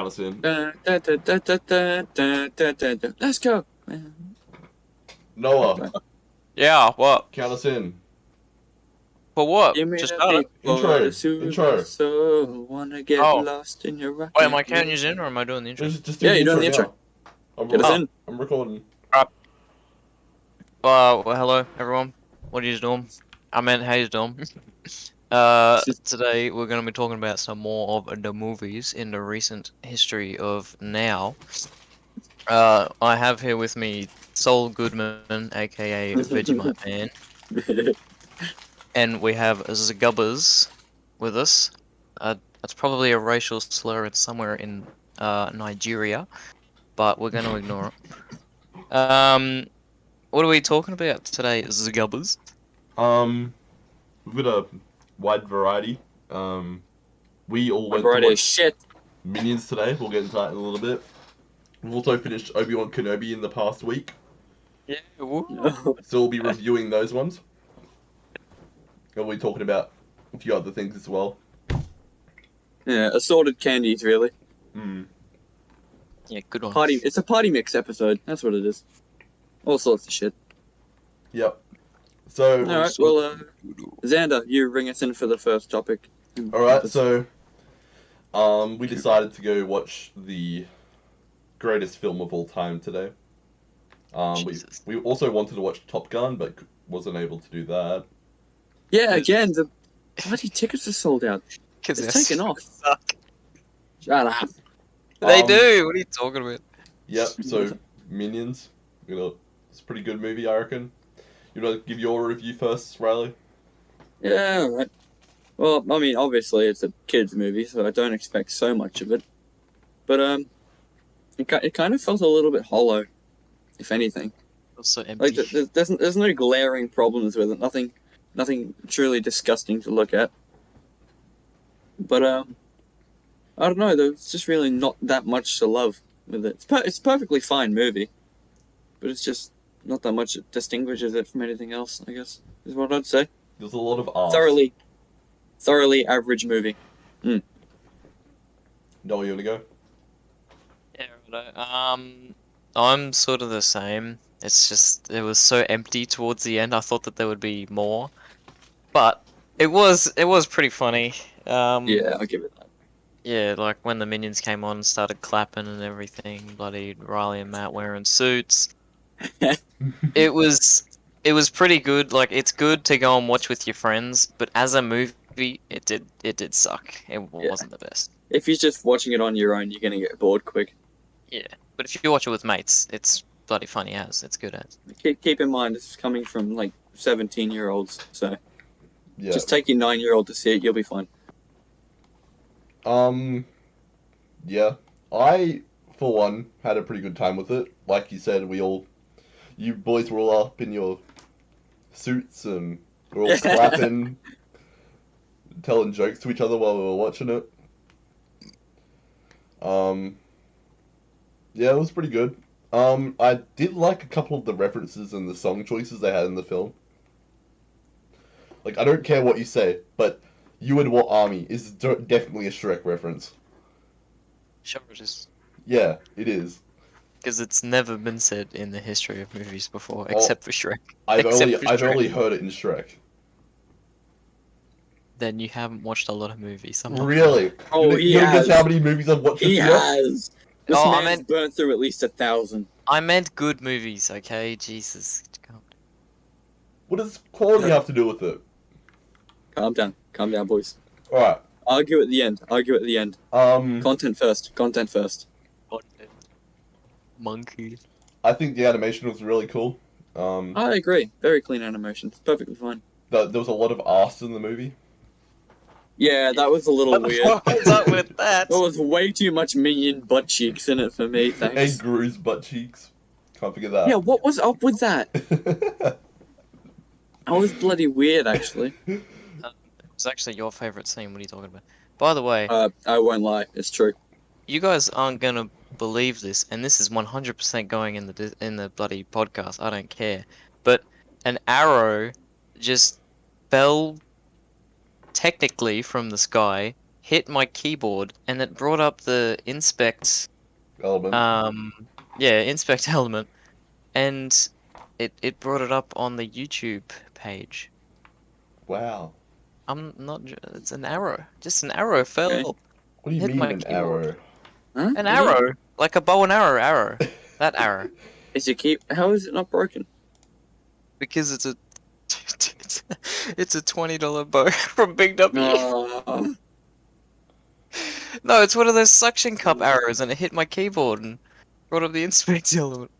us in. Let's go. Noah, Yeah, what? count us in. For what? Give me Just the start big it. Intro, boy, super intro. soul. Wanna get Oh. lost in your rocket. Wait, am I counting you in or am I doing the intro? Just do Yeah, the you're doing intro the intro. now. Get us in. I'm recording. Well, hello everyone. What are you doing? I meant how you doing? Today we're going to be talking about some more of the movies in the recent history of now. I have here with me Sol Goodman, aka Vegemite Man, and we have Zgubbers with us. That's probably a racial slur. It's somewhere in Nigeria, but we're going to ignore it. What are we talking about today, Zgubbers? We've got a wide variety. We all went to Variety of watch shit. Minions today. We'll get into that in a little bit. We've also finished Obi-Wan Kenobi in the past week, Yeah, woo. so we'll be reviewing those ones. And we'll be talking about a few other things as well. Yeah, assorted candies, really. Yeah, good one. It's a party mix episode. That's what it is. All sorts of shit. Yep. So, Alright, well, Xander, you bring us in for the first topic. alright, so, we decided to go watch the greatest film of all time today. Jesus. We also wanted to watch Top Gun, but wasn't able to do that. Yeah, again, the bloody tickets are sold out. Because It's taken off. Suck. Shut up. They do. What are you talking about? Yep. So Minions, it's a pretty good movie, I reckon. You want to give your review first, Riley? Yeah, alright. Well, I mean, obviously it's a kids' movie, so I don't expect so much of it. But it kind of felt a little bit hollow, if anything. It's so empty. Like there's no glaring problems with it. Nothing truly disgusting to look at. But I don't know. There's just really not that much to love with it. It's a perfectly fine movie, but it's just not that much that distinguishes it from anything else, I guess, is what I'd say. There's a lot of art. Thoroughly average movie. Noah, you want to go? Yeah, right. I'm sort of the same. It's just it was so empty towards the end. I thought that there would be more, but it was pretty funny. Yeah, I'll give it that. Yeah, like when the minions came on and started clapping and everything, bloody Riley and Matt wearing suits. It was pretty good. Like it's good to go and watch with your friends, but as a movie, it did suck. It wasn't the best. If you're just watching it on your own, you're gonna get bored quick. Yeah, but if you watch it with mates, it's bloody funny as. It's good as. Keep in mind, this is coming from like 17-year-olds, so Yeah. just take your 9-year-old to see it. You'll be fine. Yeah. I, for one, had a pretty good time with it. Like you said, you boys were all up in your suits and we're all clapping, telling jokes to each other while we were watching it. Yeah, it was pretty good. I did like a couple of the references and the song choices they had in the film. Like, I don't care what you say, but "You and What Army" is definitely a Shrek reference. Sure it is. Yeah, it is. Because it's never been said in the history of movies before, except for Shrek. I've Shrek. only heard it in Shrek. Then you haven't watched a lot of movies. Really? Oh, you know just how many movies I've watched this year? has. This I man's burnt through at least 1,000. I meant good movies, okay? Jesus. What does quality have to do with it? Calm down, boys. Alright. Argue at the end. Content first. Monkey. I think the animation was really cool. I agree. Very clean animation. It's perfectly fine. There was a lot of arse in the movie. Yeah, that was a little weird. What the fuck is up with that? There was way too much minion butt cheeks in it for me, thanks. And Gru's butt cheeks. Can't forget that. Yeah, what was up with that? That was bloody weird, actually. It was actually your favorite scene. What are you talking about? By the way, I won't lie. It's true. you guys aren't gonna believe this, and this is 100% going in the bloody podcast. I don't care. But an arrow just fell technically from the sky, hit my keyboard, and it brought up the inspect, Element. inspect element, and it brought it up on the YouTube page. Wow. I'm not. It's an arrow. Just an arrow fell. What do you Hit mean my an keyboard. arrow? Huh? An What do you- arrow, like a bow and arrow. That arrow. Is your key? How is it not broken? Because it's a it's a $20 bow from Big W. Oh, No, it's one of those suction cup arrows, and it hit my keyboard and brought up the inspect element.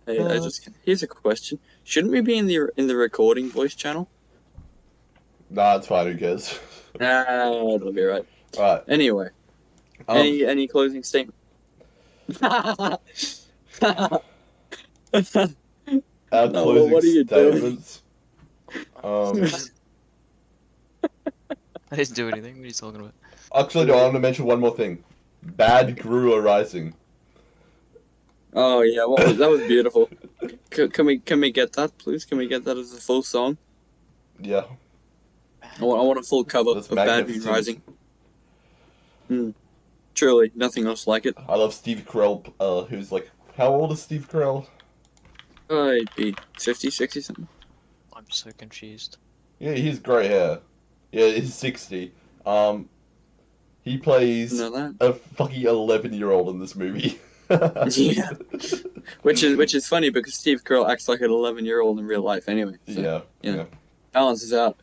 hey, here's a question. Shouldn't we be in the recording voice channel? Nah, it's fine. Who cares? Ah, it'll be right. Alright. Anyway, any closing statement? Our No, closing what are you doing? statements. I didn't do anything. What are you talking about? Actually, no, I want to mention one more thing. Bad Guru Rising. Oh yeah, that was beautiful. Can we get that, please? Can we get that as a full song? Yeah. I want a full cover That's of Bad Moon magnificent. Rising. Truly, nothing else like it. I love Steve Carell, who's like, how old is Steve Carell? He'd be 50, 60 something. I'm so confused. Yeah, he's grey hair. Yeah, he's 60. He plays You know that? a fucking 11-year-old in this movie. Yeah. Which is funny because Steve Carell acts like an 11-year-old in real life anyway. So, Yeah. yeah. Balances out.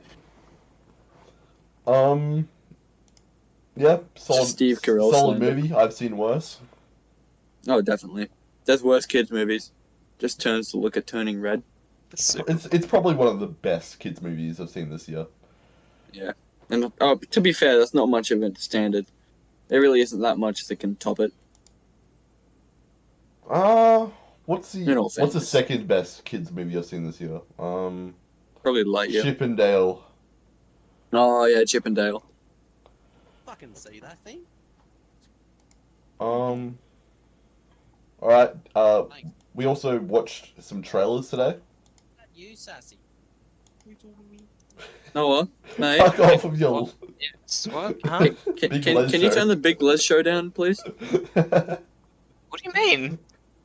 Yeah, solid. Steve Carell solid slander. movie. I've seen worse. Oh, definitely. There's worse kids movies. Just turns to look at Turning Red. That's super. It's probably one of the best kids movies I've seen this year. Yeah. And to be fair, that's not much of a standard. There really isn't that much that can top it. What's In all the fairness. second best kids movie I've seen this year? Probably Lightyear. Chip and Dale. Oh yeah, Chip and Dale. Fucking see that thing? Alright, we also watched some trailers today. That you, sassy. You talking to me? Oh what? Mate. Fuck off of your... Yes, what? Huh? Big Les Can you show. turn the Big Les show down, please? What do you mean?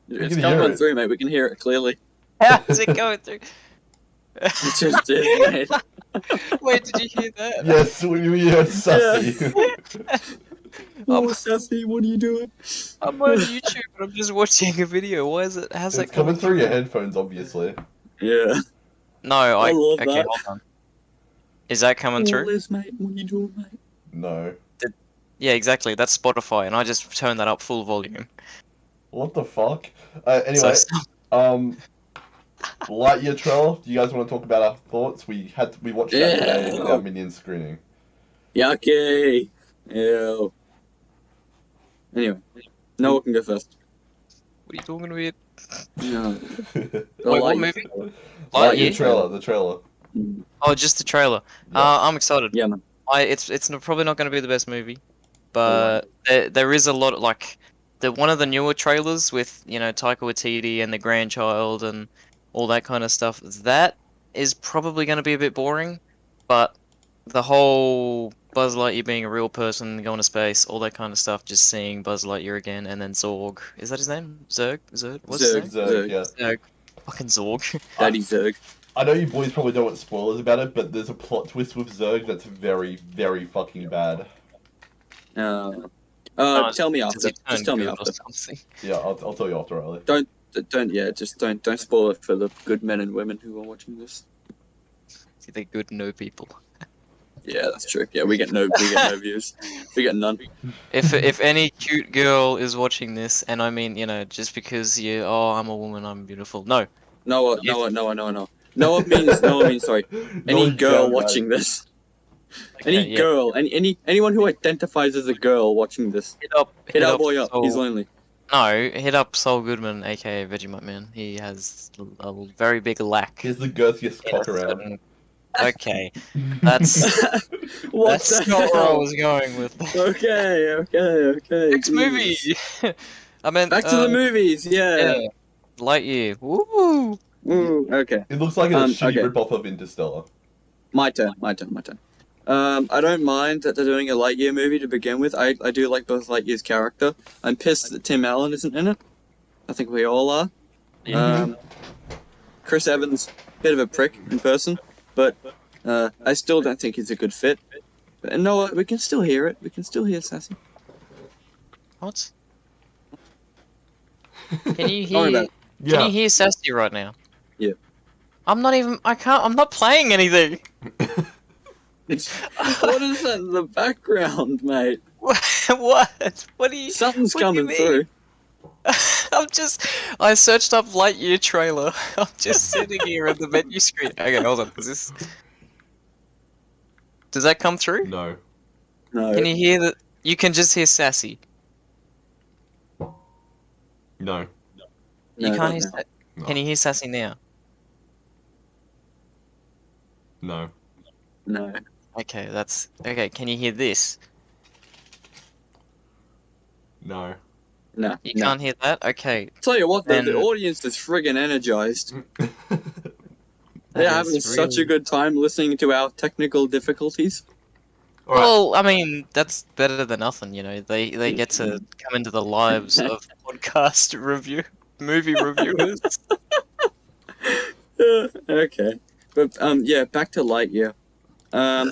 It's can coming hear on it. through, mate. We can hear it clearly. How's it going through? It just is, mate. Wait, did you hear that? Yes, we heard Sassy. Oh, Sassy, what are you doing? I'm on YouTube and I'm just watching a video. Why is it? How's It's that coming through your headphones, obviously. Yeah. No, I love okay, that. hold on. Is that coming through? Liz, mate, what are you doing, mate? No. Yeah, exactly. That's Spotify, and I just turned that up full volume. What the fuck? Anyway, So, Lightyear trailer. Do you guys want to talk about our thoughts? We watched that today in Yeah. our Minion screening. Yucky. Ew. Anyway, Noah can go first. what are you talking about? No. Wait, what movie? Lightyear Lightyear? trailer. The trailer. Oh, just the trailer. Yeah. I'm excited. Yeah, man. It's probably not going to be the best movie, but there is a lot of, like, one of the newer trailers with, you know, Taika Waititi and the grandchild and all that kind of stuff. That is probably going to be a bit boring, but the whole Buzz Lightyear being a real person, going to space, all that kind of stuff, just seeing Buzz Lightyear again, and then Zorg. Is that his name? Zurg? What's his name? Zurg, yeah. Zurg. Fucking Zorg. Daddy Zerg. I know you boys probably don't want spoilers about it, but there's a plot twist with Zurg that's very, very fucking bad. No, Tell me after. Does he turn Just tell me good or after. something? Yeah, I'll tell you after, Riley. Don't spoil it for the good men and women who are watching this. See, they're good no people. Yeah, that's true. Yeah, we get no views. We get none. If any cute girl is watching this, and I mean, you know, just because I'm a woman, I'm beautiful. No, Noah means sorry. Any No, girl damn watching this. Any Okay, yeah. girl, anyone who identifies as a girl watching this. Hit our boy up. He's lonely. No, hit up Saul Goodman, aka Vegemite Man. He has a very big lack. Here's the girthiest in a cock around. certain- Okay, that's What that's the not where I hell? was going with that. Okay. Next movie. I meant Back to the movies. Yeah. Yeah, Lightyear. Woo! Ooh, okay. It looks like a shitty okay. rip-off of Interstellar. My turn. I don't mind that they're doing a Lightyear movie to begin with. I do like Buzz Lightyear's character. I'm pissed that Tim Allen isn't in it. I think we all are. Mhm. Chris Evans, bit of a prick in person, but I still don't think he's a good fit. But no, we can still hear it. We can still hear Sassy. What? Can you Don't worry about hear? it. Can you Yeah. hear Sassy right now? Yeah. I'm not even. I can't. I'm not playing anything. What is that in the background, mate? What? What do you? Something's What do you coming mean? through. I'm just. I searched up Lightyear trailer. I'm just sitting here at the menu screen. Okay, hold on. Is this? Does that come through? No. No. Can you hear the? You can just hear Sassy. No. You No, can't not hear. now. No. Can you hear Sassy now? No. No. Okay, that's okay. Can you hear this? No. No. You No. can't hear that. Okay, Tell you what, though, the Then- audience is friggin' energized. that They're is having such a really- good time listening to our technical difficulties. All right. Well, I mean, that's better than nothing, you know. They get to come into the lives of podcast movie reviewers. Okay, but yeah, back to Lightyear. I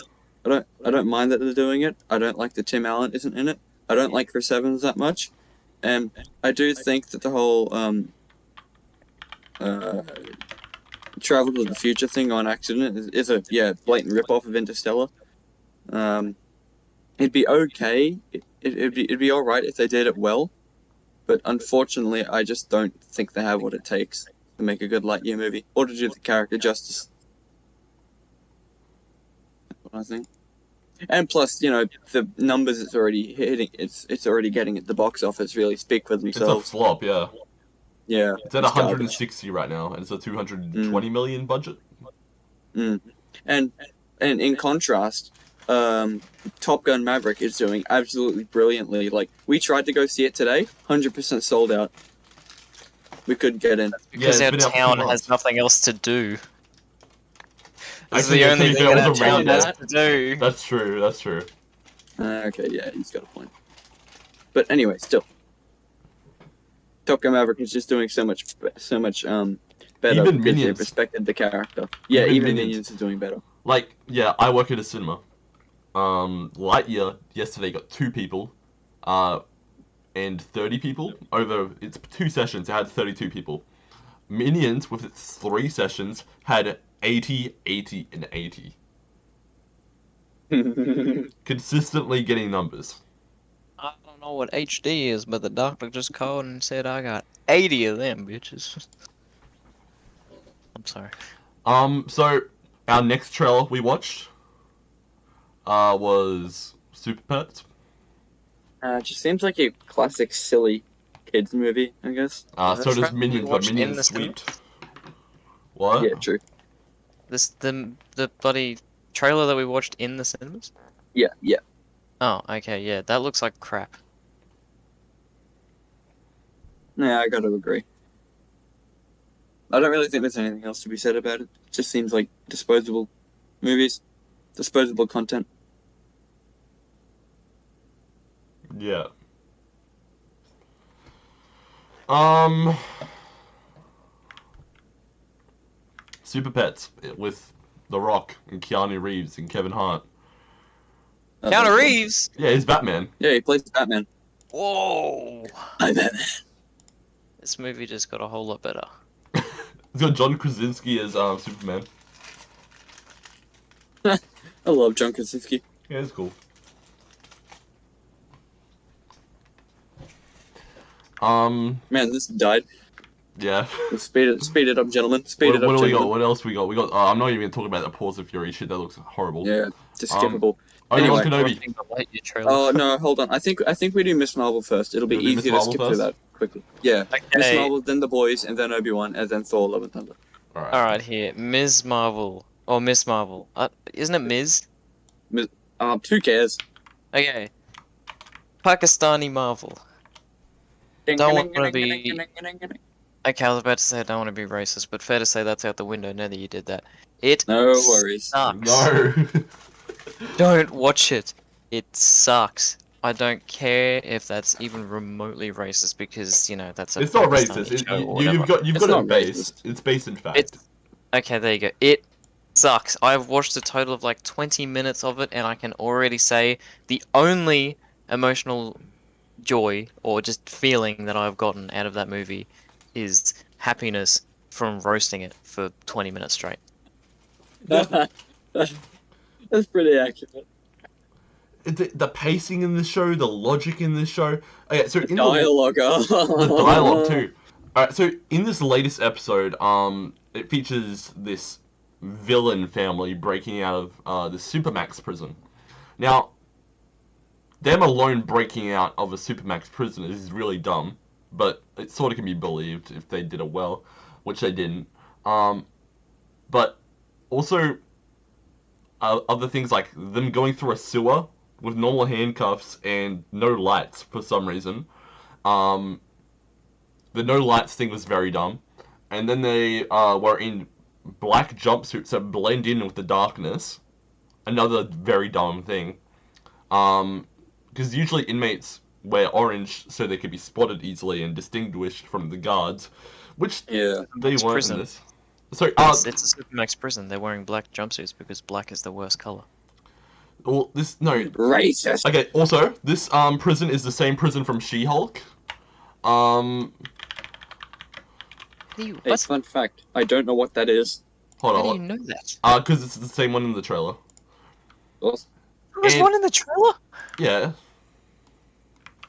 don't mind that they're doing it. I don't like that Tim Allen isn't in it. I don't like Chris Evans that much, and I do think that the whole uh, travel to the future thing on accident is a blatant ripoff of Interstellar. It'd be okay. It'd be all right if they did it well, but unfortunately, I just don't think they have what it takes to make a good Lightyear movie or to do the character justice. That's what I think. And plus, you know, the numbers it's already hitting, it's already getting at the box office really speak for It's a themselves. flop, yeah. Yeah, It's at it's 160 right now, and it's a 220 million budget. and in contrast, Top Gun Maverick is doing absolutely brilliantly. Like we tried to go see it today, 100% sold out. We couldn't get in. Because Yeah, our it's been out for 2 town months. has nothing else to do. This Actually, is the yeah, to only be thing fair, it that our was a rainy town has day. to do. That's true. That's true. Okay, yeah, he's got a point. But anyway, still, Top Gun Maverick is just doing so much better Even because they've Minions. respected the character. Yeah, Even even Minions. Minions is doing better. Like, yeah, I work at a cinema. Lightyear yesterday got 2 people, and 30 people over its 2 sessions. It had 32 people. Minions with its 3 sessions had 80, 80, and 80. Consistently getting numbers. I don't know what HD is, but the doctor just called and said I got 80 of them bitches. I'm sorry. So our next trailer we watched, was Super Pets. It just seems like a classic silly kids movie, I guess. The So does trailer we Minions, but watched in Minions the sweet. What? Yeah, true. The bloody trailer that we watched in the cinemas? Yeah, yeah. Oh, okay, yeah, that looks like crap. Yeah, I gotta agree. I don't really think there's anything else to be said about it. It just seems like disposable movies, disposable content. Yeah. Super Pets with The Rock and Keanu Reeves and Kevin Hart. Keanu Reeves! Yeah, he's Batman. Yeah, he plays Batman. Whoa! I'm Batman. This movie just got a whole lot better. He's got John Krasinski as Superman. I love John Krasinski. Yeah, it's cool. Man, this died. Yeah. Let's speed it up, gentlemen. Speed What, it up, what do we got? gentlemen. What else we got? We got. I'm not even gonna talk about the Paws of Fury shit. That looks horrible. Yeah, just skippable. Obi-Wan Anyway. Kenobi. The Lightyear trailer. Oh no, hold on. I think we do Miss Marvel first. It'll be You'll do Miss easier to Marvel skip through first? that quickly. Yeah, Miss Okay, Marvel, then the boys, and then Obi-Wan, and then Thor: Love and Thunder. All right. alright, here. Ms. Marvel. Or Miss Marvel. Isn't it Ms? Who cares? Okay. Pakistani Marvel. Don't want to be... Okay, I was about to say I don't want to be racist, but fair to say that's out the window now that you did that. It No worries. sucks. No. Don't watch it. It sucks. I don't care if that's even remotely racist because that's a It's not Pakistani racist. show or You've whatever. got It's it not based. racist. It's based in fact. It's okay. There you go. It sucks. I've watched a total of like 20 minutes of it, and I can already say the only emotional joy or just feeling that I've gotten out of that movie is happiness from roasting it for 20 minutes straight. The, That's pretty accurate. the pacing in this show, the logic in this show. Okay, so in Dialogue. the dialogue too. Alright, so in this latest episode, it features this villain family breaking out of the Supermax prison. Now, them alone breaking out of a Supermax prison is really dumb, but it sort of can be believed if they did it well, which they didn't. But also, other things like them going through a sewer with normal handcuffs and no lights for some reason. The no lights thing was very dumb. And then they were in black jumpsuits that blend in with the darkness. Another very dumb thing. Because usually inmates wear orange so they could be spotted easily and distinguished from the guards, which Yeah. they It's weren't prison. in this. So, It's a Supermax prison. They're wearing black jumpsuits because black is the worst color. well, this no. Racist. Okay. Also, this prison is the same prison from She-Hulk. Hey, What? fun fact. I don't know what that is. Hold How do you on. know that? Because it's the same one in the trailer. Awesome. There was And- one in the trailer. Yeah.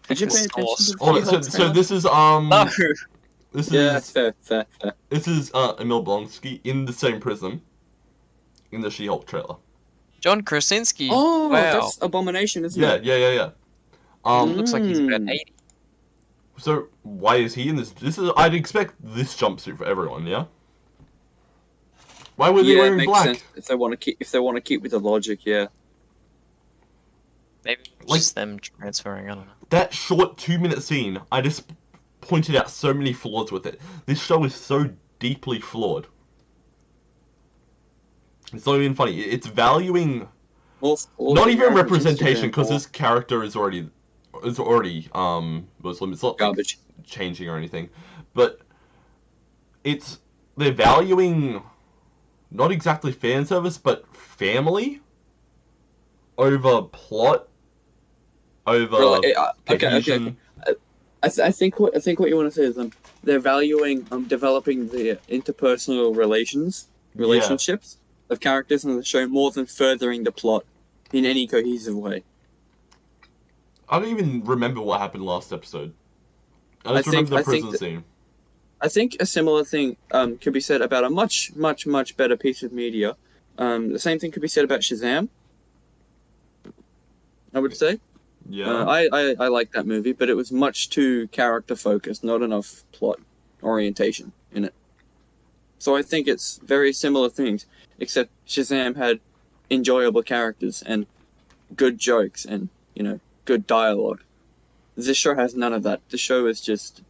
Did you This pay is attention to the Oh, She-Hulk so trailer? this is No. this Yeah, is fair. this is Emil Blonsky in the same prison in the She-Hulk trailer. John Krasinski. Oh, wow. that's Abomination, isn't Yeah, it? yeah. Looks like he's about Mm. 80. So why is he in this? This is I'd expect this jumpsuit for everyone, yeah. Why were they Yeah, it wearing makes black? sense if they want to keep with the logic. Yeah. Maybe it's Like- just them transferring. I don't know. That short 2-minute scene, I just pointed out so many flaws with it. This show is so deeply flawed. It's not even funny. It's valuing All not the even American representation Instagram because or this character is already Muslim. It's not like, garbage. changing or anything, but they're valuing not exactly fan service but family over plot over Well, okay. cohesion. I think what you want to say is they're valuing developing the interpersonal relationships of characters in the show more than furthering the plot in any cohesive way. I don't even remember what happened last episode. I just think- remember the I think prison that- scene. I think a similar thing could be said about a much better piece of media. The same thing could be said about Shazam. I would say. Yeah. I like that movie, but it was much too character focused, not enough plot orientation in it. So I think it's very similar things, except Shazam had enjoyable characters and good jokes and good dialogue. This show has none of that. The show is just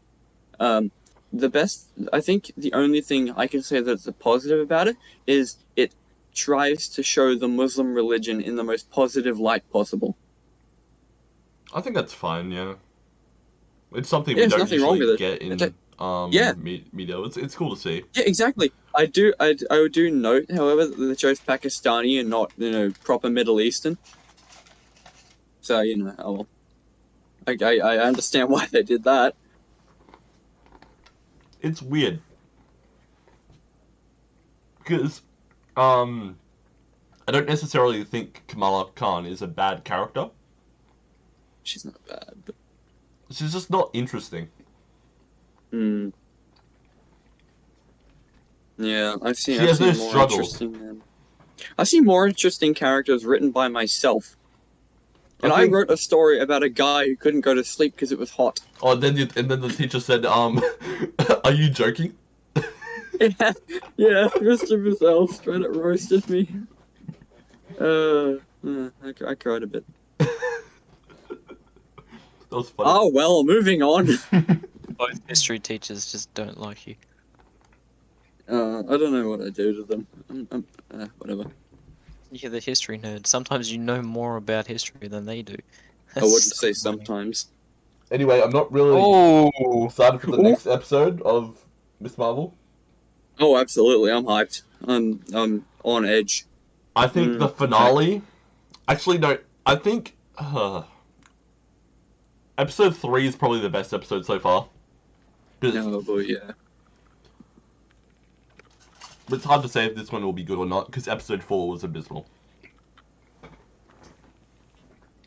the best. I think the only thing I can say that's a positive about it is it tries to show the Muslim religion in the most positive light possible. I think that's fine, yeah. It's something Yeah, we there's don't nothing wrong usually with get in Yeah. media. It's cool to see. Yeah, exactly. I do note, however, that the show's Pakistani and not proper Middle Eastern. So oh well. I understand why they did that. It's weird. Because I don't necessarily think Kamala Khan is a bad character. She's not bad, but She's just not interesting. yeah, I've She seen has no more struggle. interesting. I've seen more interesting characters written by myself. And I think- wrote a story about a guy who couldn't go to sleep because it was hot. Oh, and then the teacher said, "Are you joking?" Yeah, Mr. Bazell straight up roasted me. I cried a bit. That was funny. Oh well, moving on. Both history teachers just don't like you. I don't know what I do to them. Whatever. You're the history nerd. Sometimes you know more about history than they do. I wouldn't That's say so funny. sometimes. Anyway, I'm not really Oh, excited for the Ooh. next episode of Miss Marvel. Oh, absolutely. I'm hyped. I'm on edge. I think the finale. Actually, no. I think episode 3 is probably the best episode so far. But No, but yeah. it's hard to say if this one will be good or not because episode 4 was abysmal.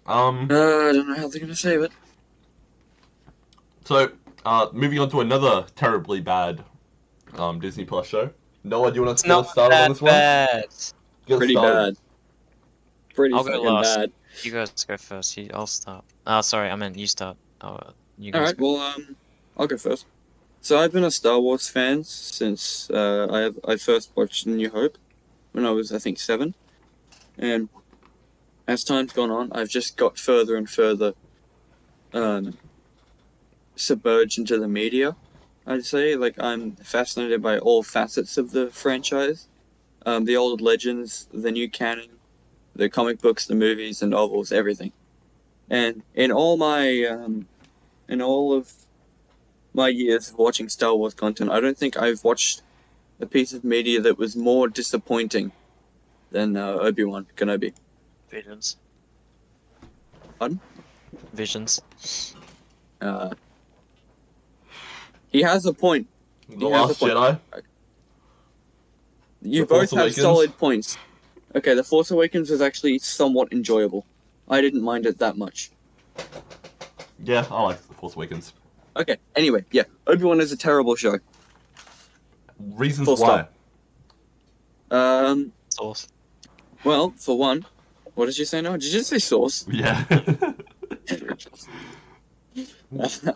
I don't know how they're gonna save it. So, moving on to another terribly bad Disney Plus show. Noah, do you want it's to get us not started on that this one? bad. Get us Pretty started. bad. Pretty I'll go fucking last. bad. You guys go first. I'll start. Sorry, I meant you start. You guys Alright, go. well, I'll go first. So I've been a Star Wars fan since I first watched New Hope when I was, I think, 7. And as time's gone on, I've just got further and further submerged into the media, I'd say. Like, I'm fascinated by all facets of the franchise. The old legends, the new canon, the comic books, the movies, the novels, everything. And in all of my years of watching Star Wars content, I don't think I've watched a piece of media that was more disappointing than Obi-Wan Kenobi. Visions. Pardon? Visions. He has a point. The has a Last point. Jedi. You The both Force have Awakens? solid points. Okay, The Force Awakens was actually somewhat enjoyable. I didn't mind it that much. Yeah, I like The Force Awakens. Okay, anyway, yeah, Obi-Wan is a terrible show. Reasons Full why. stop. Source. Well, for one, what did you say now? Did you just say sauce? Yeah.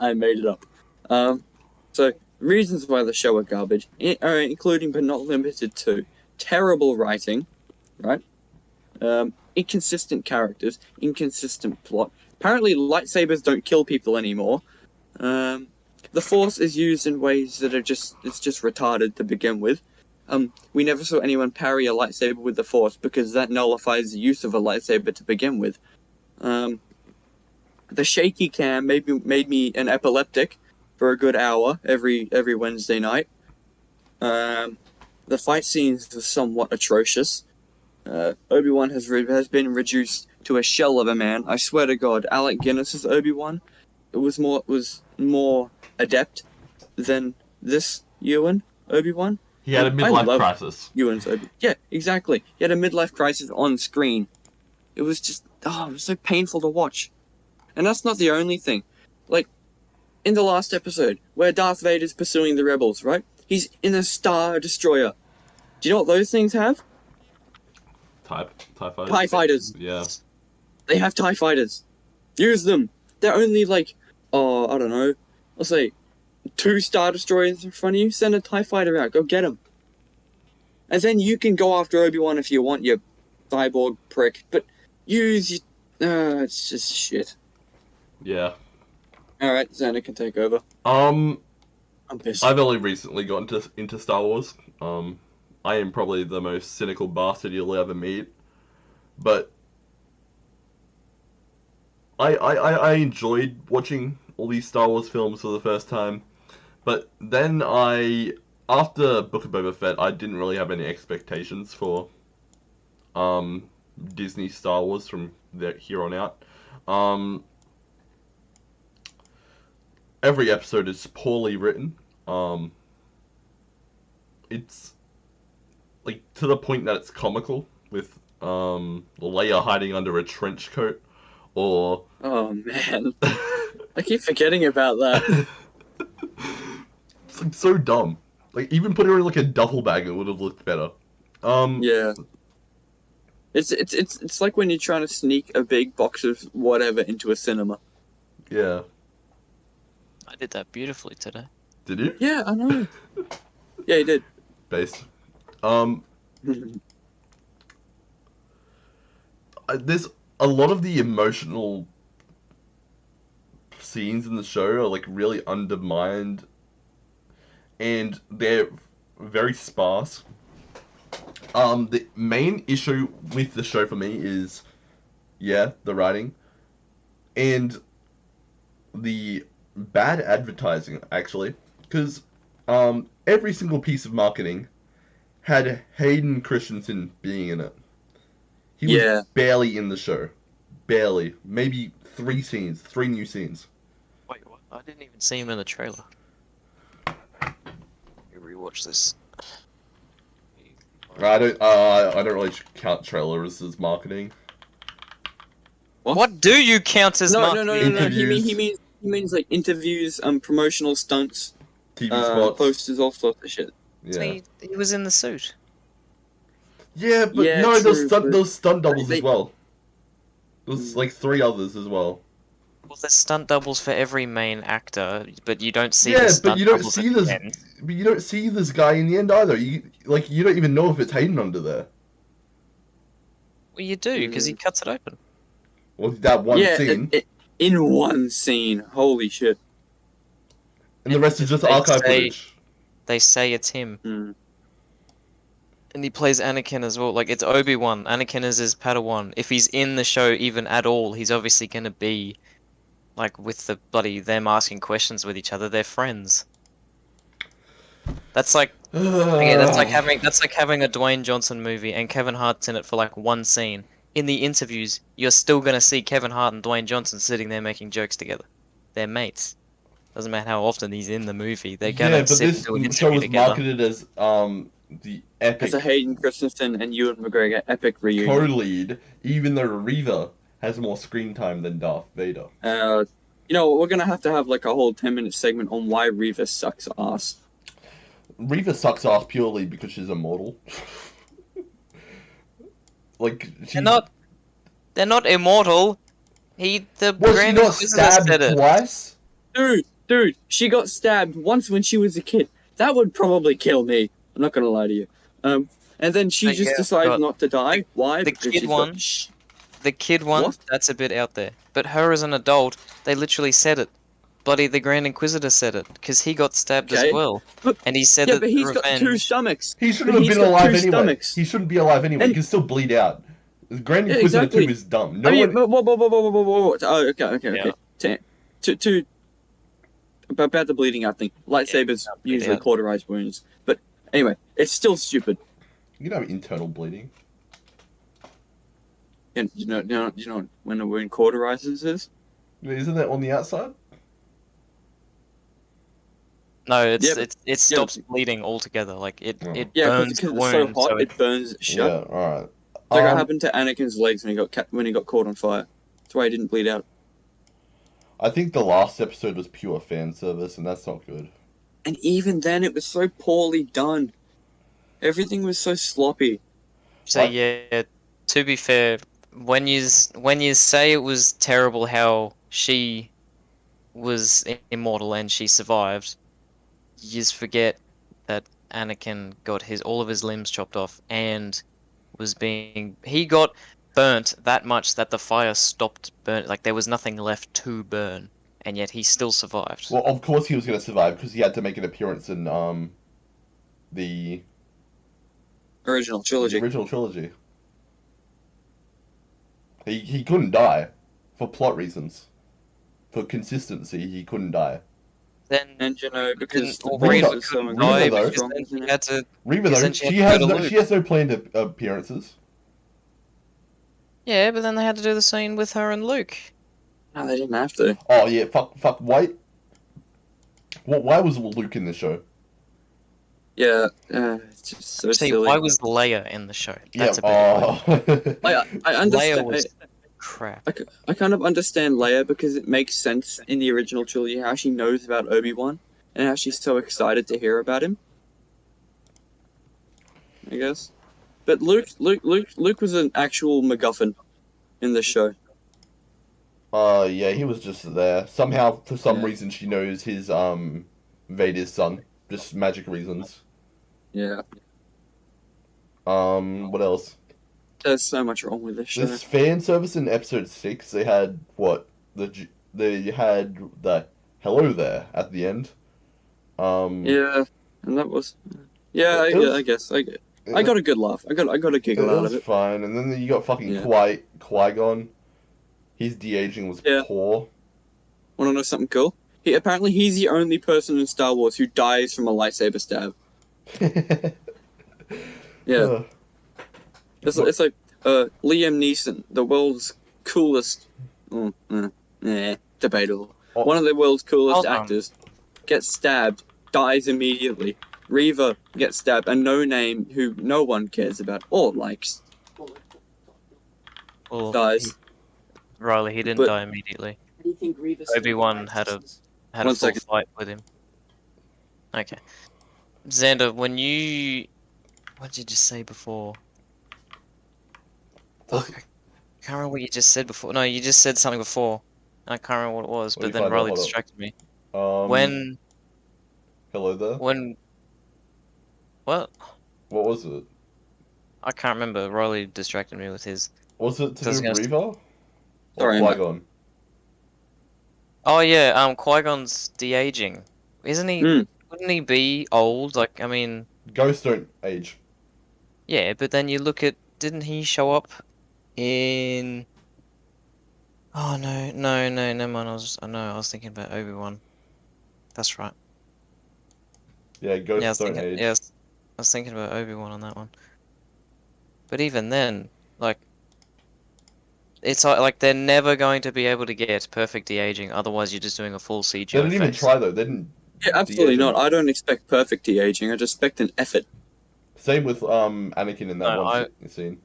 I made it up. So, reasons why the show are garbage, including but not limited to terrible writing, right? Inconsistent characters, inconsistent plot. Apparently, lightsabers don't kill people anymore. The Force is used in ways that are it's just retarded to begin with. We never saw anyone parry a lightsaber with the Force because that nullifies the use of a lightsaber to begin with. The shaky cam made me an epileptic for a good hour every Wednesday night. The fight scenes were somewhat atrocious. Obi-Wan has been reduced to a shell of a man. I swear to God, Alec Guinness's Obi-Wan was more adept than this Ewan Obi-Wan. He had a I midlife love crisis. Ewan's Obi. Yeah, exactly. He had a midlife crisis on screen. It was just it was so painful to watch. And that's not the only thing. Like, in the last episode, where Darth Vader's pursuing the rebels, right? He's in a Star Destroyer. Do you know what those things have? TIE fighters. TIE fighters. Yeah. They have TIE fighters. Use them. They're only like, I don't know, let's say 2 Star Destroyers in front of you. Send a TIE fighter out. Go get them. And then you can go after Obi-Wan if you want, you cyborg prick. But use your... it's just shit. Yeah. Alright, Xander can take over. I'm pissed. I've only recently gotten into Star Wars. I am probably the most cynical bastard you'll ever meet. But I enjoyed watching all these Star Wars films for the first time. But then after Book of Boba Fett, I didn't really have any expectations for Disney Star Wars from here on out. Every episode is poorly written. It's like to the point that it's comical with Leia hiding under a trench coat, or Oh man, I keep forgetting about that. it's like so dumb. Like even putting her in like a duffel bag, it would have looked better. Yeah. It's like when you're trying to sneak a big box of whatever into a cinema. Yeah. I did that beautifully today. Did you? Yeah, I know. Yeah, you did. Based. There's a lot of the emotional scenes in the show are like really undermined, and they're very sparse. The main issue with the show for me is, yeah, the writing and the bad advertising, actually, because every single piece of marketing had Hayden Christensen being in it. He was Yeah. barely in the show, barely, maybe 3 new scenes. Wait, what? I didn't even see him in the trailer. Let me rewatch this. I don't really count trailers as marketing. What do you count as No. marketing? Interviews. He means like interviews, promotional stunts, TV spots. posters, all sorts of shit. Yeah. He was in the suit. Yeah, but Yeah, no, true, but those stunt doubles they- as well. There's like 3 others as well. Well, there's stunt doubles for every main actor, but you don't see Yeah, the but stunt you don't doubles see at the this. end. But you don't see this guy in the end either. You don't even know if it's Hayden under there. Well, you do, because he cuts it open. Well, that one yeah, scene, in one scene. Holy shit. and the rest is just They archive say- footage. They say it's him. Mm. And he plays Anakin as well. Like, it's Obi-Wan. Anakin is his Padawan. If he's in the show even at all, he's obviously going to be, like, with the bloody them asking questions with each other. They're friends. That's like, okay, that's like having a Dwayne Johnson movie and Kevin Hart's in it for like one scene. In the interviews, you're still going to see Kevin Hart and Dwayne Johnson sitting there making jokes together. They're mates. Doesn't matter how often he's in the movie. They're going Yeah, to but sit this and do an show interview was together. marketed as the epic As a Hayden Christensen and Ewan McGregor epic reunion. co-lead, even though Reva has more screen time than Darth Vader. You know, we're gonna have to have like a whole 10-minute segment on why Reva sucks ass. Reva sucks ass purely because she's immortal. Like she. They're not immortal. The Was she Grand not Inquisitor stabbed said it. twice? Dude, she got stabbed once when she was a kid. That would probably kill me. I'm not gonna lie to you. And then she But just yeah, decides but not to die. Why? the Because kid she's one- got The kid one, What? that's a bit out there. But her as an adult, they literally said it. Bloody the Grand Inquisitor said it, because he got stabbed Okay. as well. But- And he said Yeah, that but the he's got 2 revenge... stomachs. He shouldn't But have he's been got alive 2 anyway. stomachs. He shouldn't be alive anyway. And- He can still bleed out. The Grand Yeah, Inquisitor exactly. 2 is dumb. No I mean, one. whoa. Oh, okay. Yeah. To about the bleeding out thing. Lightsabers Yeah, bleed usually out. cauterize wounds, but anyway, it's still stupid. You can have internal bleeding. And you know when a wound cauterizes is? Isn't that on the outside? No, Yeah, it stops bleeding altogether. Like, it Oh. it Yeah, burns because the it's so wound, hot, so it burns it shut. Yeah. All right. It's like what happened to Anakin's legs when he got caught on fire. That's why he didn't bleed out. I think the last episode was pure fan service, and that's not good. And even then, it was so poorly done. Everything was so sloppy. So What? yeah, to be fair, when you say it was terrible how she was immortal and she survived, you just forget that Anakin got all of his limbs chopped off and he got burnt that much that the fire stopped burn, like there was nothing left to burn, and yet he still survived. Well, of course he was going to survive because he had to make an appearance in the Original trilogy. original trilogy. He couldn't die for plot reasons. For consistency, he couldn't die. Then And you know, because the Reva- Force is so Reva, incredibly though- strong, then isn't he it? had to. Reva Because though, then she had to go to she has no planned appearances. Yeah, but then they had to do the scene with her and Luke. No, they didn't have to. Oh yeah, fuck. Why? Why was Luke in the show? Yeah, it's just so See, silly. why was Leia in the show? Yeah. That's a better question. I understand. Leia was crap. I kind of understand Leia because it makes sense in the original trilogy how she knows about Obi-Wan and how she's so excited to hear about him. I guess. But Luke was an actual MacGuffin in the show. Yeah, he was just there. Somehow, for some Yeah. reason, she knows his Vader's son. Just magic reasons. Yeah. What else? There's so much wrong with this show. This fan service in episode 6, they had what? They had the hello there at the end. Yeah, and that was. Yeah, It was- I guess. I got a good laugh. I got a It giggle out was of it. fine, and then you got fucking Yeah. Qui-Gon. His de-aging was Yeah. poor. Want to know something cool? Apparently he's the only person in Star Wars who dies from a lightsaber stab. Yeah. Huh. It's like Liam Neeson, the world's coolest. Debatable. Oh. One of the world's coolest Hold on. actors gets stabbed, dies immediately. Reva gets stabbed, and No Name, who no one cares about or likes, Well, dies. Riley, he didn't But- die immediately. How do you think Reva Obi-Wan had a One full second. fight with him. Okay. Xander, what did you just say before? Fuck, I can't remember what you just said before. No, you just said something before. I can't remember what it was, Let me but then find out, Riley hold up. distracted me. Hello there. What? What was it? I can't remember. Riley distracted me with his. Was it to So I was do with gonna- Reva? Or Sorry, I'm back. Qui-Gon? Oh yeah, Qui-Gon's de-aging. Isn't he? Hmm. Wouldn't he be old? Like, I mean, Ghosts don't age. yeah, but then you look at, didn't he show up in? Oh no, never mind. I was thinking about Obi-Wan. That's right. Yeah, ghosts Yeah, I was don't thinking. age. Yes, I was thinking about Obi-Wan on that one. But even then, like, it's like they're never going to be able to get perfect de-aging. Otherwise, you're just doing a full They CGI didn't even face. try though. They didn't. Yeah, absolutely de-aging. not. I don't expect perfect de-aging. I just expect an effort. Same with Anakin in that No, one scene.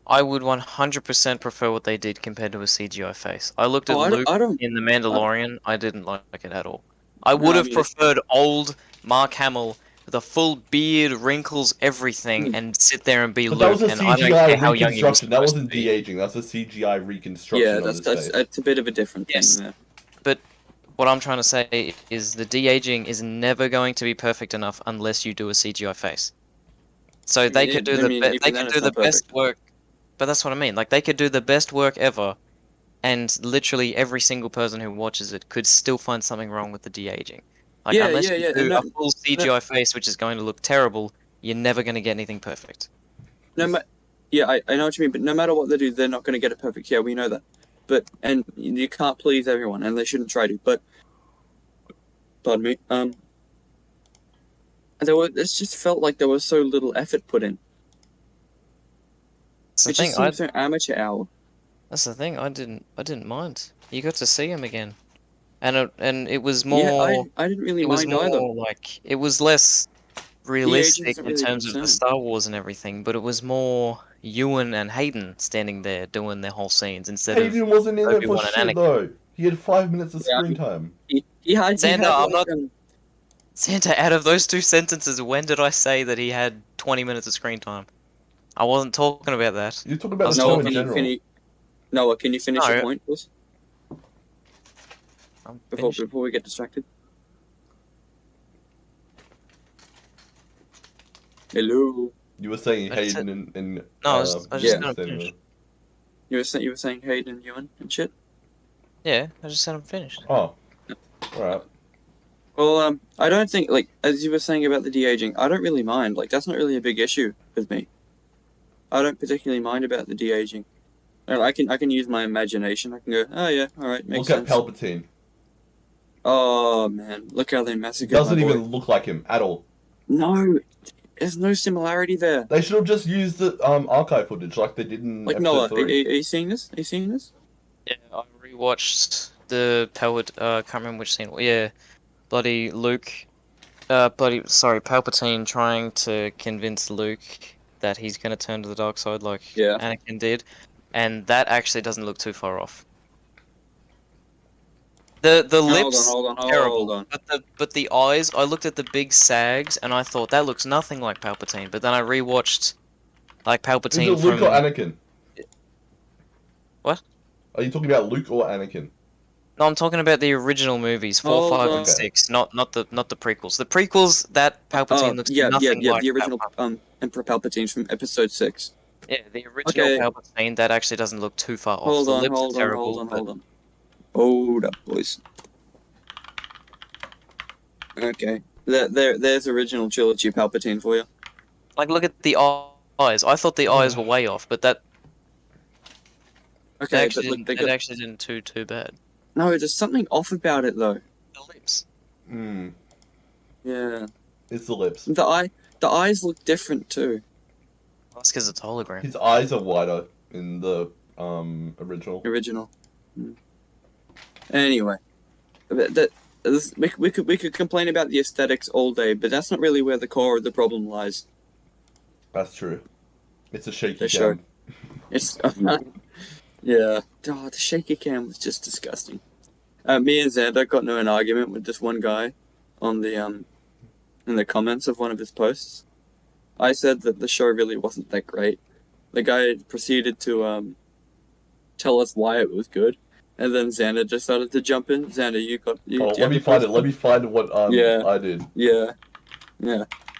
I would 100% prefer what they did compared to a CGI face. I looked at Oh, Luke I don't. in The Mandalorian. I didn't like it at all. I No, would I have mean, preferred old Mark Hamill with a full beard, wrinkles, everything, Hmm. and sit there and be But that Luke. was a And I don't CGI care how young he was reconstruction. That supposed to wasn't be. de-aging. That's a CGI Yeah, reconstruction on his face. that's a bit of a different Yes. thing there. But what I'm trying to say is the de-aging is never going to be perfect enough unless you do a CGI face. So they could do even they then could it's do the not perfect. best work, but that's what I mean. Like they could do the best work ever, and literally every single person who watches it could still find something wrong with the de-aging. Like Yeah, unless yeah, you yeah, do and a full CGI face, which is going to look terrible, you're never going to get anything perfect. Yeah, I know what you mean, but no matter what they do, they're not going to get it perfect. Yeah, we know that. And you can't please everyone, and they shouldn't try to. But, pardon me. It just felt like there was so little effort put in. That's the It just thing. seemed so amateur hour. That's the thing. I didn't mind. You got to see him again, and it was Yeah, more. I didn't really It was mind either. more like it was less realistic isn't in really a terms of the concern. Star Wars and everything, but it was more Ewan and Hayden standing there doing their whole scenes instead of Hayden wasn't in it for Obi-Wan and shit Anakin. though. He had 5 minutes of Yeah, screen time. He Xander, had I'm like, not- Santa, out of those two sentences, when did I say that he had 20 minutes of screen time? I wasn't talking about that. You're talking I about was the show Noah, in talking- general. Noah, can you finish No. your point, please? I'm Before finished. we get distracted. Hello. You were saying I just Hayden and No, I was just Yeah. gonna saying finish. You were saying Hayden and Ewan and shit. Yeah, I just said I'm finished. Oh, alright. Well, I don't think like as you were saying about the de-aging, I don't really mind. Like that's not really a big issue with me. I don't particularly mind about the de-aging. I can use my imagination. I can go, oh yeah, all right, makes Look at sense. Palpatine. Oh man, look how they He massacred my doesn't boy. even look like him at all. No, there's no similarity there. They should have just used the archive footage like they did in Like episode Noah, are 3. you seeing this? Are you seeing this? Yeah, I rewatched the can't remember which scene. Yeah, bloody Luke. Palpatine trying to convince Luke that he's gonna turn to the dark side like Yeah. Anakin did, and that actually doesn't look too far off. The lips Hold terrible, on. but the eyes. I looked at the big sags and I thought that looks nothing like Palpatine. But then I rewatched like Is it Palpatine Luke from or Anakin? What? Are you talking about Luke or Anakin? No, I'm talking about the original movies, 4, Hold 5, on. and 6, not the prequels. The prequels, that Palpatine looks nothing like the original Palpatine. Emperor Palpatine from Episode 6. Yeah, the original Okay. Palpatine, that actually doesn't look too far off. The lips are terrible, but Hold on. Hold up, boys. Okay, there's original trilogy Palpatine for you. Like, look at the eyes. I thought the eyes were way off, but that Okay, but look, they it got actually didn't too bad. no. There's something off about it though. The lips. Yeah, It's the lips. the eyes look different too. That's because it's hologram. His eyes are wider in the original. Original. Anyway, we could complain about the aesthetics all day, but that's not really where the core of the problem lies. That's true. It's a shaky The show. cam. It's yeah. Oh, the shaky cam was just disgusting. Me and Xander got into an argument with this one guy on the in the comments of one of his posts. I said that the show really wasn't that great. The guy proceeded to tell us why it was good, and then Xander just started to jump in. Xander, you Oh, do you let have me the find it. post? Let me find what Yeah. I did. Yeah.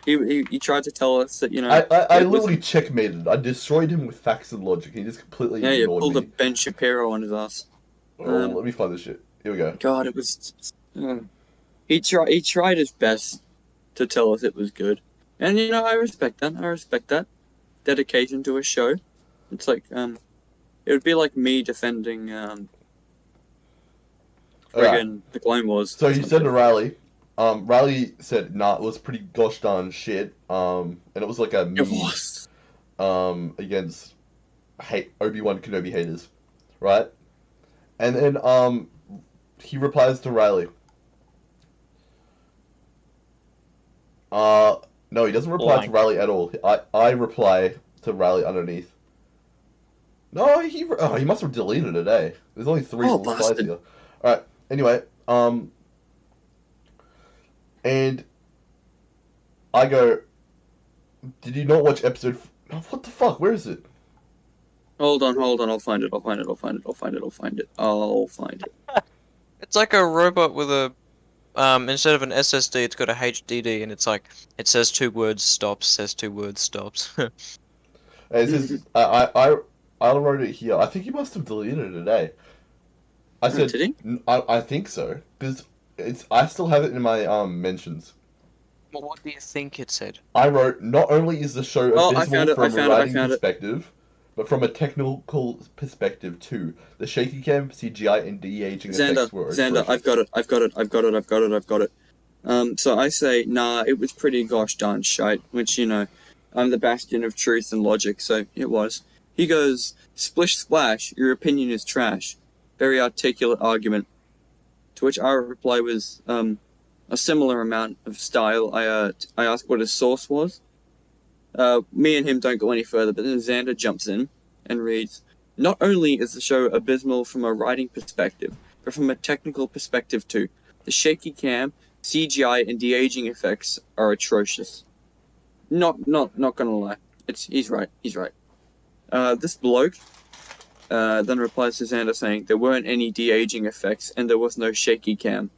He tried to tell us that, you know, I it was- literally checkmated. I destroyed him with facts and logic. He just completely yeah, you ignored pulled me. a Ben Shapiro on his ass. Oh, let me find this shit. Here we go. God, it was. He tried his best to tell us it was good, and you know I respect that. I respect that dedication to a show. It's like it would be like me defending Alright. friggin' the Clone Wars. So he said to Riley, Riley said, nah, it was pretty gosh darn shit. And it was like a It meme, was. against Obi-Wan Kenobi haters, right? And then, he replies to Riley. No, he doesn't reply to Riley at all. I reply to Riley underneath. No, he must have deleted it, eh? There's only 3 Oh, replies bastard. here. Alright, anyway, and I go, did you not watch episode... Oh, what the fuck, where is it? Hold on. I'll find it. It's like a robot with a instead of an SSD, it's got a HDD, and it's like it says 2 words stops, says 2 words stops. It says, I wrote it here. I think he must have deleted it, eh? I said, did he? I think so, because I still have it in my mentions. Well, what do you think it said? I wrote, not only is the show Oh, I abysmal found it, from a writing I found it. perspective, but from a technical perspective too. The shaky cam, CGI, and de-aging effects were Xander, atrocious. I've got it. So I say, nah, it was pretty gosh darn shite, which, you know, I'm the bastion of truth and logic, so it was. He goes, splish splash, your opinion is trash. Very articulate argument. To which our reply was, a similar amount of style. I asked what his source was. Me and him don't go any further, but then Xander jumps in and reads, not only is the show abysmal from a writing perspective, but from a technical perspective too. The shaky cam, CGI, and de-aging effects are atrocious. Not gonna lie. He's right. This bloke then replies to Xander saying there weren't any de-aging effects and there was no shaky cam.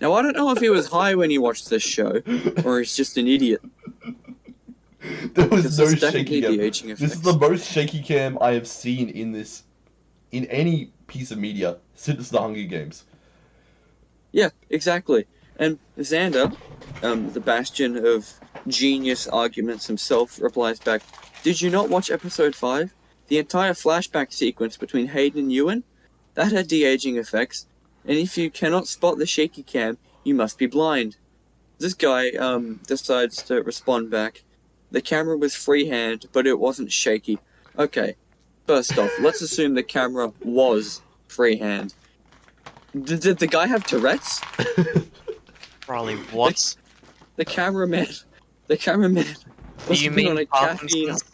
Now I don't know if he was high when he watched this show, or he's just an idiot. There was no There's shaky definitely cam. de-aging This effects. is the most shaky cam I have seen in any piece of media since the Hunger Games. Yeah, exactly. And Xander, the bastion of genius arguments himself, replies back, did you not watch episode 5? The entire flashback sequence between Hayden and Ewan? That had de-aging effects, and if you cannot spot the shaky cam, you must be blind. This guy decides to respond back. The camera was freehand, but it wasn't shaky. Okay, first off, let's assume the camera was freehand. Did the guy have Tourette's? Riley, what? The cameraman Do must you have been on mean a caffeine. Parkinson's?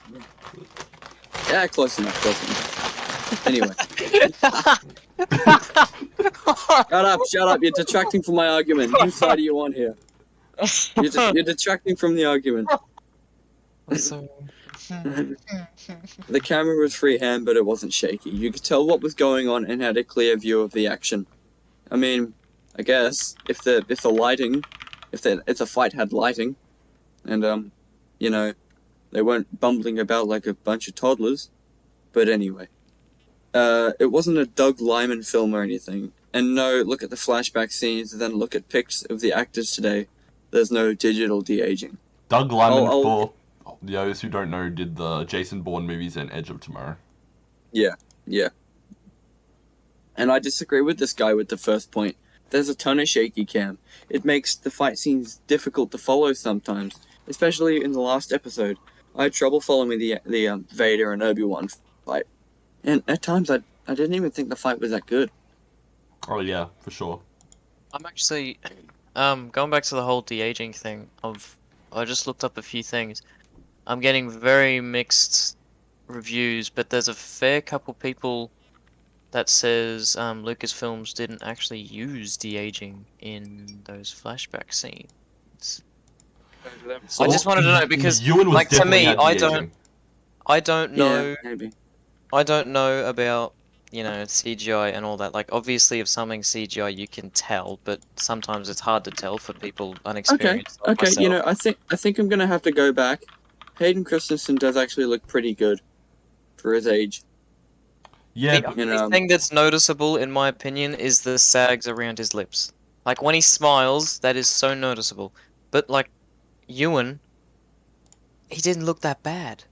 Yeah, close enough. Anyway, shut up! You're detracting from my argument. Whose side are you on here? You're detracting from the argument. So- The camera was freehand, but it wasn't shaky. You could tell what was going on and had a clear view of the action. I mean, I guess if the fight had lighting, and you know, they weren't bumbling about like a bunch of toddlers. But anyway, it wasn't a Doug Liman film or anything. And no, look at the flashback scenes and then look at pics of the actors today. There's no digital de-aging. Doug Liman I'll- for those who don't know, did the Jason Bourne movies and Edge of Tomorrow. Yeah. And I disagree with this guy with the first point. There's a ton of shaky cam. It makes the fight scenes difficult to follow sometimes, especially in the last episode. I had trouble following the Vader and Obi-Wan fight, and at times I didn't even think the fight was that good. Oh yeah, for sure. I'm actually going back to the whole de-aging thing. I just looked up a few things. I'm getting very mixed reviews, but there's a fair couple people that says Lucasfilms didn't actually use de-aging in those flashback scenes. I just wanted to know because, Ewan was like, to definitely me, had de-aging. I don't know. Yeah, maybe. I don't know about, CGI and all that. Like, obviously, if something's CGI, you can tell, but sometimes it's hard to tell for people unexperienced like Okay. You myself. know, I think I'm gonna have to go back. Hayden Christensen does actually look pretty good for his age. Yeah, The but only thing that's noticeable, in my opinion, is the sags around his lips. Like, when he smiles, that is so noticeable. But, like, Ewan, he didn't look that bad.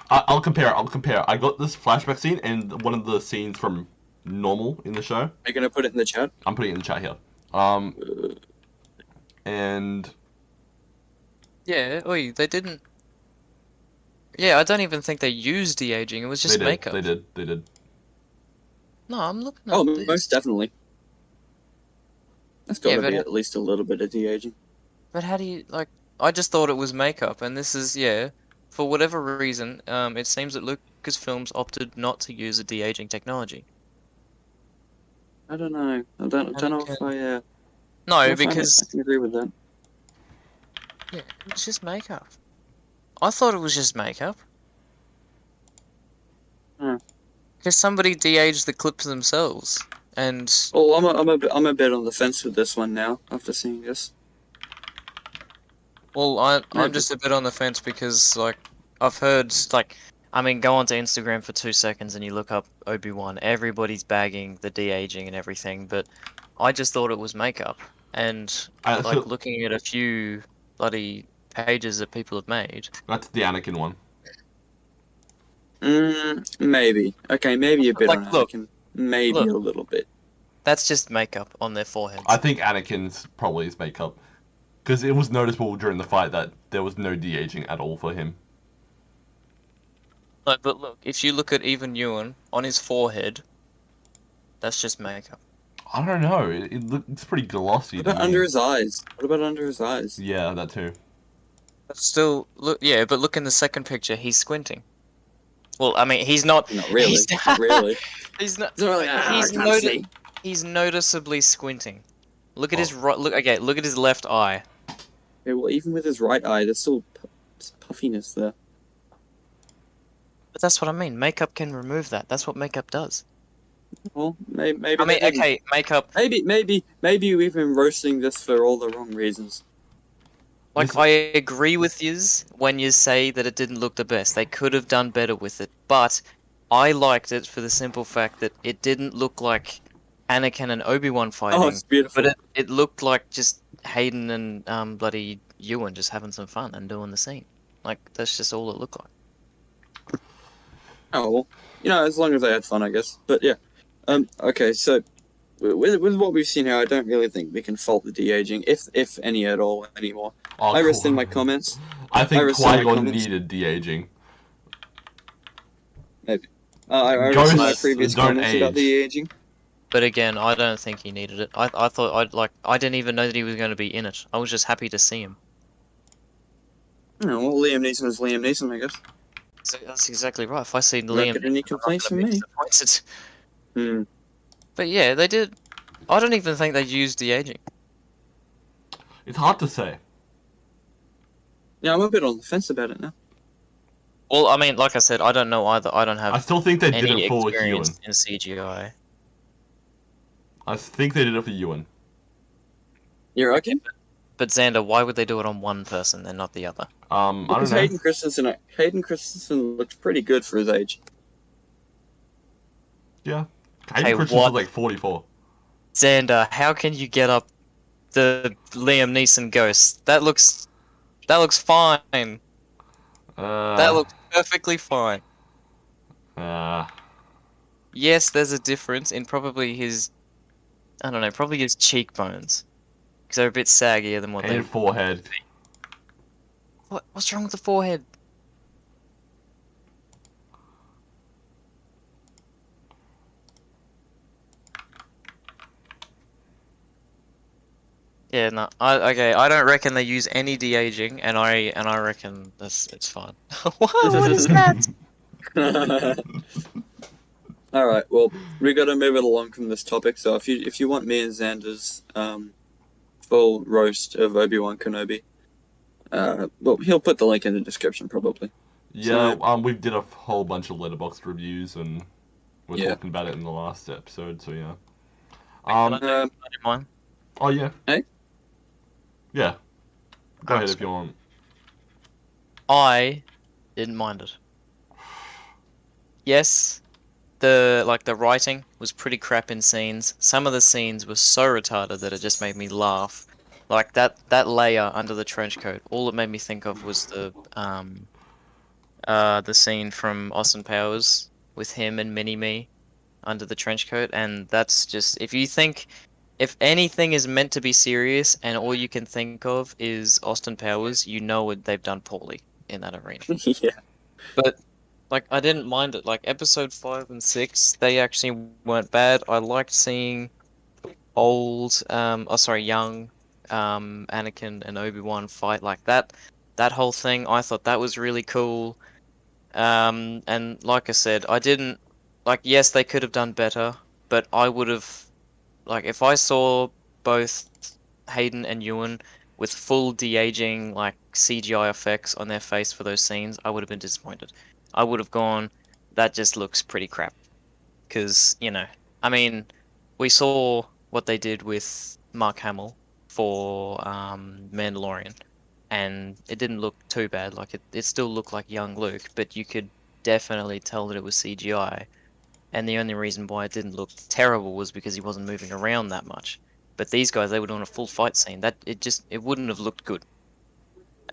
I'll compare. I got this flashback scene and one of the scenes from Normal in the show. Are you gonna put it in the chat? I'm putting it in the chat here. And Yeah, they didn't. Yeah, I don't even think they used de-aging. It was just they did. makeup. They did. No, I'm looking at Oh, this. most definitely. That's got Yeah, to but be at least a little bit of de-aging. But how do you, like, I just thought it was makeup, and this is, yeah, for whatever reason, it seems that Lucasfilms opted not to use a de-aging technology. I don't know. I don't know if I. No, I because, can agree with that. yeah, it's just makeup. I thought it was just makeup. Hmm. Because somebody de-aged the clips themselves, and, Oh, I'm a bit on the fence with this one now after seeing this. well, I'm Maybe. just a bit on the fence because, like, I've heard, like, I mean, go onto Instagram for 2 seconds and you look up Obi-Wan. Everybody's bagging the de-aging and everything, but I just thought it was makeup. And, I like, feel looking at a few bloody pages that people have made. that's the Anakin one. Maybe. Okay, maybe a bit Like, on look, Anakin. Maybe a little bit. that's just makeup on their foreheads. I think Anakin's probably his makeup, because it was noticeable during the fight that there was no de-aging at all for him. Like, but look, if you look at even Ewan, on his forehead, that's just makeup. I don't know. It looks pretty glossy What to about me. under his eyes? What about under his eyes? Yeah, that too. But still, look, yeah, but look in the second picture, he's squinting. Well, I mean, he's not. Not really. He's, Not really. he's not. It's not really. He's I can't see. He's noticeably squinting. Look at Oh. his right. Look at his left eye. Yeah, well, even with his right eye, there's still puffiness there. But that's what I mean. Makeup can remove that. That's what makeup does. Well, maybe. I mean, they didn't. okay, makeup. Maybe we've been roasting this for all the wrong reasons. Like, This- I agree with yous when you say that it didn't look the best. They could have done better with it, but I liked it for the simple fact that it didn't look like Anakin and Obi-Wan Oh, fighting, it's beautiful. but it looked like just Hayden and bloody Ewan just having some fun and doing the scene. Like, that's just all it looked like. Oh well, you know, as long as they had fun, I guess. But yeah, okay. So with what we've seen here, I don't really think we can fault the de-aging, if any at all anymore. Oh, I rescind cool. my comments. I think rescind my Qui-Gon comments. needed de-aging. I Ghosts rescind my previous don't comments about age. the de-aging. But again, I don't think he needed it. I thought I didn't even know that he was going to be in it. I was just happy to see him. No, well, Liam Neeson is Liam Neeson, I guess. So that's exactly right. If I see Not Liam, get any complaints from me. disappointed. Hmm. But yeah, they did. I don't even think they used the aging. It's hard to say. Yeah, I'm a bit on the fence about it now. Well, I mean, like I said, I don't know either. I don't I have still think they did any it for Ewan. experience in CGI. I think they did it for Ewan. You're okay? But Xander, why would they do it on one person and not the other? I don't Because know. Hayden Christensen looks pretty good for his age. Yeah. Hey, Hayden Christensen's what? like 44. Xander, how can you get up the Liam Neeson ghost? That looks fine. That looks perfectly fine. uh, Yes, there's a difference in probably his, I don't know, probably his cheekbones. Because they're a bit saggier than what they. and forehead. What's wrong with the forehead? Yeah, no, okay. I don't reckon they use any de-aging, and I reckon it's fine. What is that? All right. Well, we got to move it along from this topic. So if you want me and Xander's full roast of Obi-Wan Kenobi, well, he'll put the link in the description probably. Yeah, So we did a whole bunch of letterbox reviews, and we're yeah. talking about it in the last episode. So yeah. Can I do Um, mine? Oh yeah. Hey? Yeah. Go ahead if Sweet. you want. I didn't mind it. Yes, the writing was pretty crap in scenes. Some of the scenes were so retarded that it just made me laugh. Like that layer under the trench coat. All it made me think of was the scene from Austin Powers with him and Mini Me under the trench coat, and that's just if anything is meant to be serious and all you can think of is Austin Powers, you know they've done poorly in that arena. Yeah. But like I didn't mind it. Like episode 5 and 6, they actually weren't bad. I liked seeing young Anakin and Obi-Wan fight like that. That whole thing, I thought that was really cool. And like I said, I didn't like yes, they could have done better, but I would have like if I saw both Hayden and Ewan with full de-aging like CGI effects on their face for those scenes, I would have been disappointed. I would have gone, that just looks pretty crap. Because, I mean, we saw what they did with Mark Hamill for Mandalorian, and it didn't look too bad. Like it still looked like young Luke, but you could definitely tell that it was CGI. And the only reason why it didn't look terrible was because he wasn't moving around that much. But these guys, they were doing a full fight scene. That it wouldn't have looked good.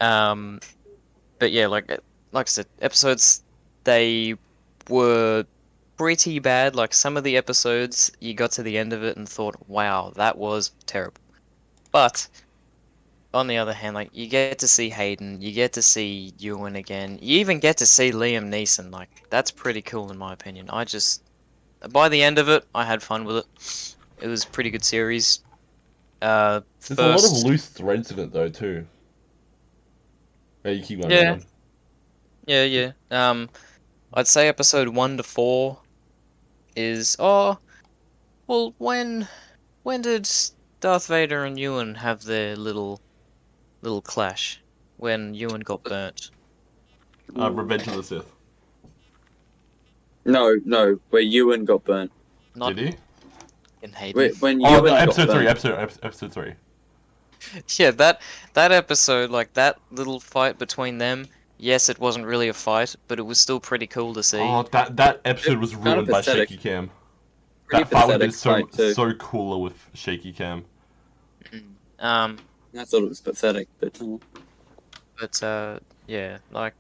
Um, but yeah, like I said, episodes they were pretty bad. Like some of the episodes, you got to the end of it and thought, "Wow, that was terrible." But on the other hand, like you get to see Hayden, you get to see Ewan again, you even get to see Liam Neeson. Like that's pretty cool in my opinion. By the end of it, I had fun with it. It was a pretty good series. There's a lot of First, loose threads in it though too. Yeah, you keep going, yeah, man. yeah. I'd say episode 1 to 4 is well, when did Darth Vader and Ewan have their little clash? When Ewan got burnt? Revenge of the Sith. No, where Ewan got burnt. Not Did he? in Hayden. Wait, when Oh, no, Ewan got episode three. burnt. Episode three. Yeah, that episode, like that little fight between them. Yes, it wasn't really a fight, but it was still pretty cool to see. Oh, that episode It was kind of ruined by pathetic. shaky cam. Pretty That fight would have been pathetic fight too. so cooler with shaky cam. Mm. Um, I thought it was pathetic, but but yeah, like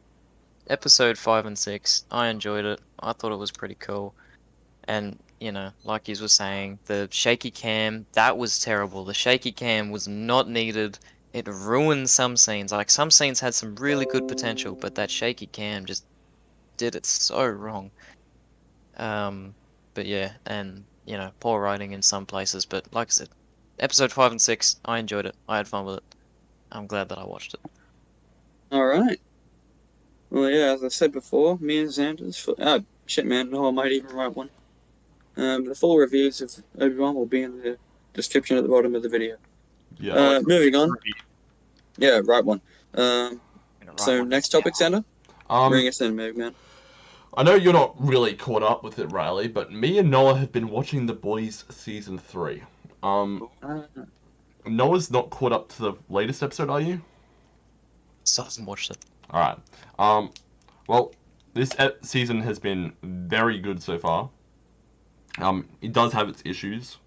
episode 5 and 6, I enjoyed it. I thought it was pretty cool. And, like you was saying, the shaky cam, that was terrible. The shaky cam was not needed. It ruined some scenes. Like, some scenes had some really good potential, but that shaky cam just did it so wrong. Um, but yeah, and, poor writing in some places. But like I said, episode 5 and 6, I enjoyed it. I had fun with it. I'm glad that I watched it. all right. Well, yeah, as I said before, me and Xander's. Oh shit, man! No, I might even write one. The full reviews of Obi-Wan will be in the description at the bottom of the video. Yeah. Moving on. Review. Yeah, right one. I'm gonna write So one next now. topic, Xander. Bring us in, man. I know you're not really caught up with it, Riley, but me and Noah have been watching The Boys season 3. Uh, Noah's not caught up to the latest episode, are you? Still haven't watched it. All right. Well, this season has been very good so far. It does have its issues.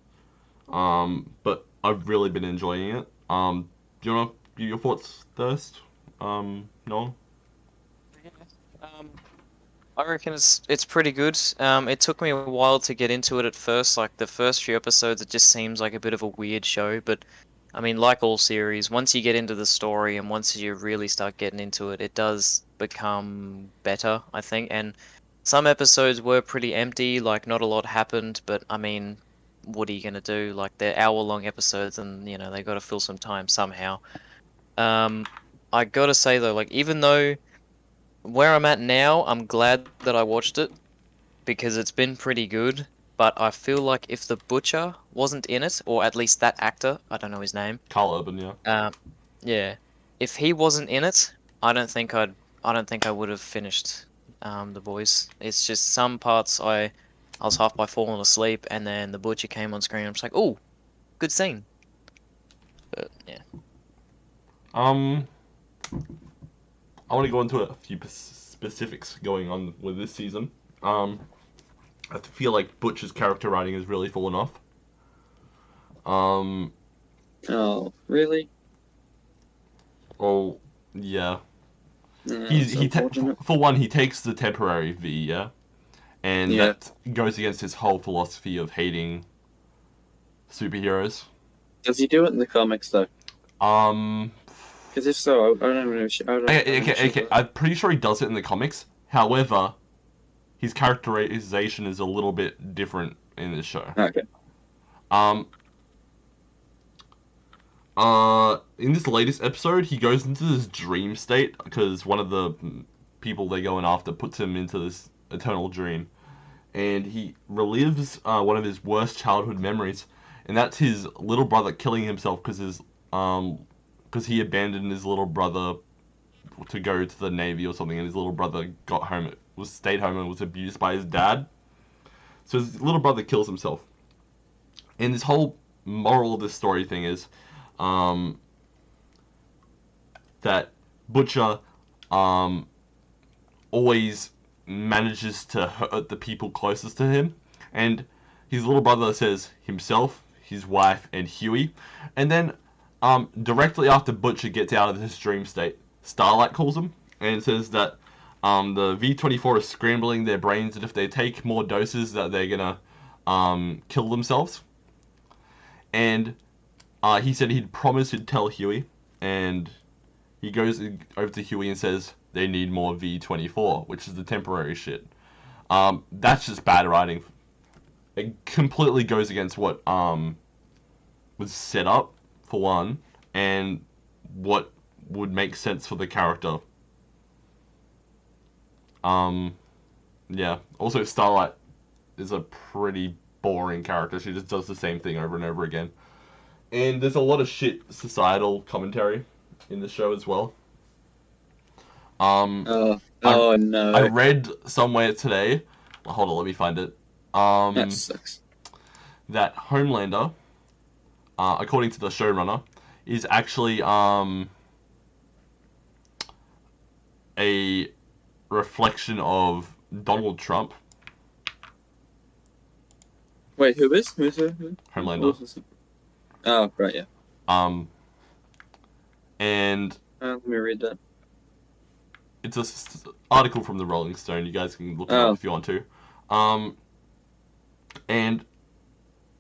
But I've really been enjoying it. Do you want to give your thoughts first? Noah? Um, I reckon it's pretty good. It took me a while to get into it at first. Like the first few episodes, it just seems like a bit of a weird show. But I mean, like all series, once you get into the story and once you really start getting into it, it does become better, I think. And some episodes were pretty empty, like not a lot happened. But I mean, what are you gonna do? Like they're hour-long episodes, and they got to fill some time somehow. Um, I gotta say though, like even though where I'm at now, I'm glad that I watched it because it's been pretty good. But I feel like if the Butcher wasn't in it, or at least that actor, I don't know his name. Carl Urban, yeah. Yeah, if he wasn't in it, I don't think I would have finished The Boys. It's just some parts I was half by falling asleep, and then the Butcher came on screen. I'm just like, oh, good scene. But yeah. Um, I want to go into a few specifics going on with this season. I feel like Butcher's character writing has really fallen off. Um, Oh, really? oh, yeah. It's unfortunate. For one, he takes the temporary V, yeah, and Yeah. that goes against his whole philosophy of hating superheroes. Does he do it in the comics though? Um, Because if so, I don't know. I don't know. okay. I'm pretty sure he does it in the comics. However, his characterization is a little bit different in this show. Okay. Um, in this latest episode, he goes into this dream state because one of the people they're going after puts him into this eternal dream, and he relives one of his worst childhood memories, and that's his little brother killing himself because he abandoned his little brother to go to the Navy or something, and his little brother stayed home and was abused by his dad. So his little brother kills himself, and this whole moral of this story thing is that Butcher always manages to hurt the people closest to him, and his little brother says himself, his wife, and Huey, and then directly after Butcher gets out of this dream state, Starlight calls him and says that the V-24 is scrambling their brains, and if they take more doses, that they're gonna kill themselves. And he said he'd promised he'd tell Huey, and he goes over to Huey and says they need more V-24, which is the temporary shit. That's just bad writing. It completely goes against what was set up, for one, and what would make sense for the character. Yeah. Also, Starlight is a pretty boring character. She just does the same thing over and over again. And there's a lot of shit societal commentary in the show as well. Oh I no. read somewhere today. Hold on, let me find it. That sucks. That Homelander, according to the showrunner, is actually a reflection of Donald Trump. Wait, who is? Who? Homelander. Oh, right, yeah. And Let me read that. it's a article from the Rolling Stone. You guys can look it up if you want to. And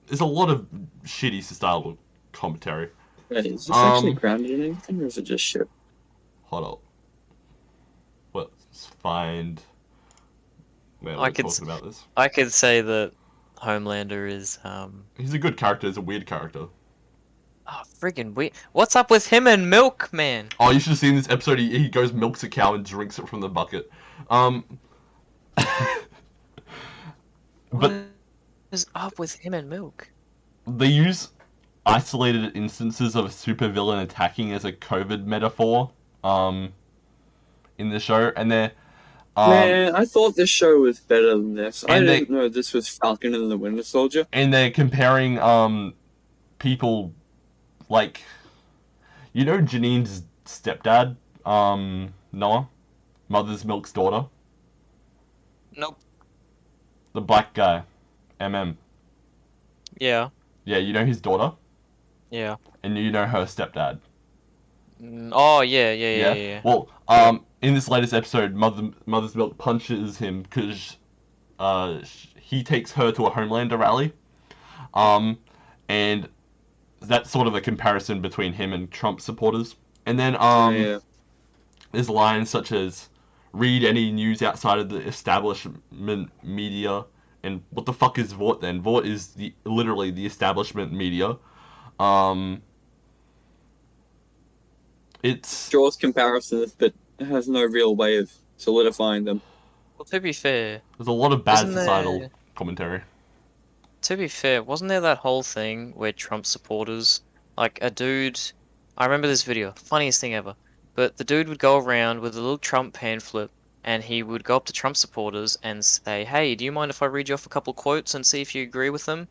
there's a lot of shitty societal commentary. Wait, is this actually grounded in anything, or is it just shit? Hold up. Let's find where I we're could talking about this. I could say that Homelander is He's a good character. He's a weird character. oh friggin' weird. What's up with him and Milk, man? Oh, you should have seen this episode. He goes milks a cow and drinks it from the bucket. What But is up with him and Milk? they use isolated instances of a supervillain attacking as a COVID metaphor in the show, and they're Man, I thought this show was better than this. I And they- didn't know this was Falcon and the Winter Soldier. and they're comparing people like Janine's stepdad, Noah, Mother's Milk's daughter, Nope. the black guy, MM. Yeah. Yeah, you know his daughter, Yeah. and you know her stepdad. Oh yeah. Well, in this latest episode, Mother's Milk punches him because he takes her to a Homelander rally. And that's sort of a comparison between him and Trump supporters. And then Yeah. there's lines such as read any news outside of the establishment media. And what the fuck is Vought then? Vought is literally the establishment media. It's Draws comparisons, but has no real way of solidifying them. Well, to be fair, there's a lot of bad Isn't societal there- commentary. wasn't there that whole thing where Trump supporters, like a dude, I remember this video, funniest thing ever, but the dude would go around with a little Trump pamphlet and he would go up to Trump supporters and say, hey, do you mind if I read you off a couple quotes and see if you agree with them?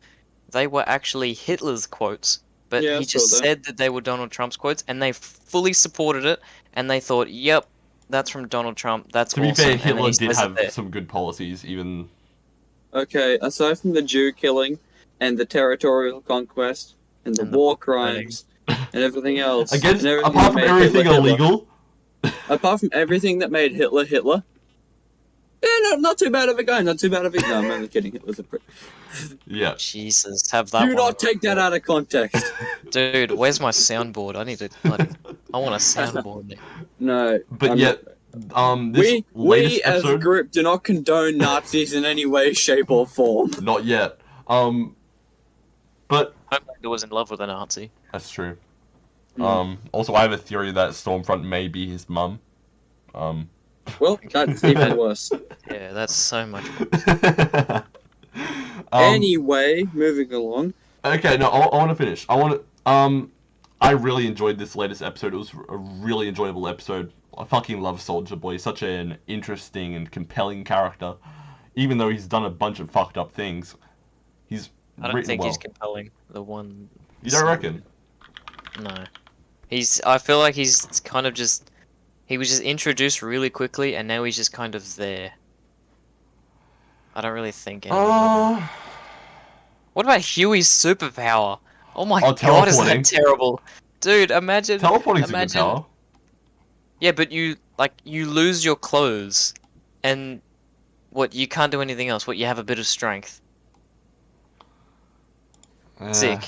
They were actually Hitler's quotes, but Yeah, I he saw just that. said that they were Donald Trump's quotes and they fully supported it and they thought, yep, that's from Donald Trump, that's To be awesome. fair, And then Hitler he did says it have there. some good policies, even. Okay, aside from the Jew killing and the territorial conquest and the And the war burning. crimes and everything else, Against, and everything apart that from made everything Hitler, illegal. apart from everything that made Hitler, yeah, no, not too bad of a guy, not too bad of a guy. No, I'm only kidding. Hitler's a prick. Yeah. Jesus, have that Do one. not take that out of context. Dude, where's my soundboard? I need to I want a soundboard now. No, But I'm yet, not- this latest we as a episode, group do not condone Nazis in any way, shape, or form. not yet. But Homelander was in love with a Nazi. that's true. Mm. Also, I have a theory that Stormfront may be his mum. Well, that's even worse. Yeah, that's so much. Anyway, moving along. Okay, no, I want to finish. I really enjoyed this latest episode. It was a really enjoyable episode. I fucking love Soldier Boy. Such an interesting and compelling character. Even though he's done a bunch of fucked up things, he's I don't written think well. he's compelling. The one. You don't reckon? No. I feel like he's kind of just. He was just introduced really quickly, and now he's just kind of there. I don't really think anything of him. What about Huey's superpower? Oh my god, is teleporting. that terrible? Dude, imagine. Teleporting's a good imagine- power. Yeah, but you lose your clothes, and what, you can't do anything else. What, you have a bit of strength. Sick.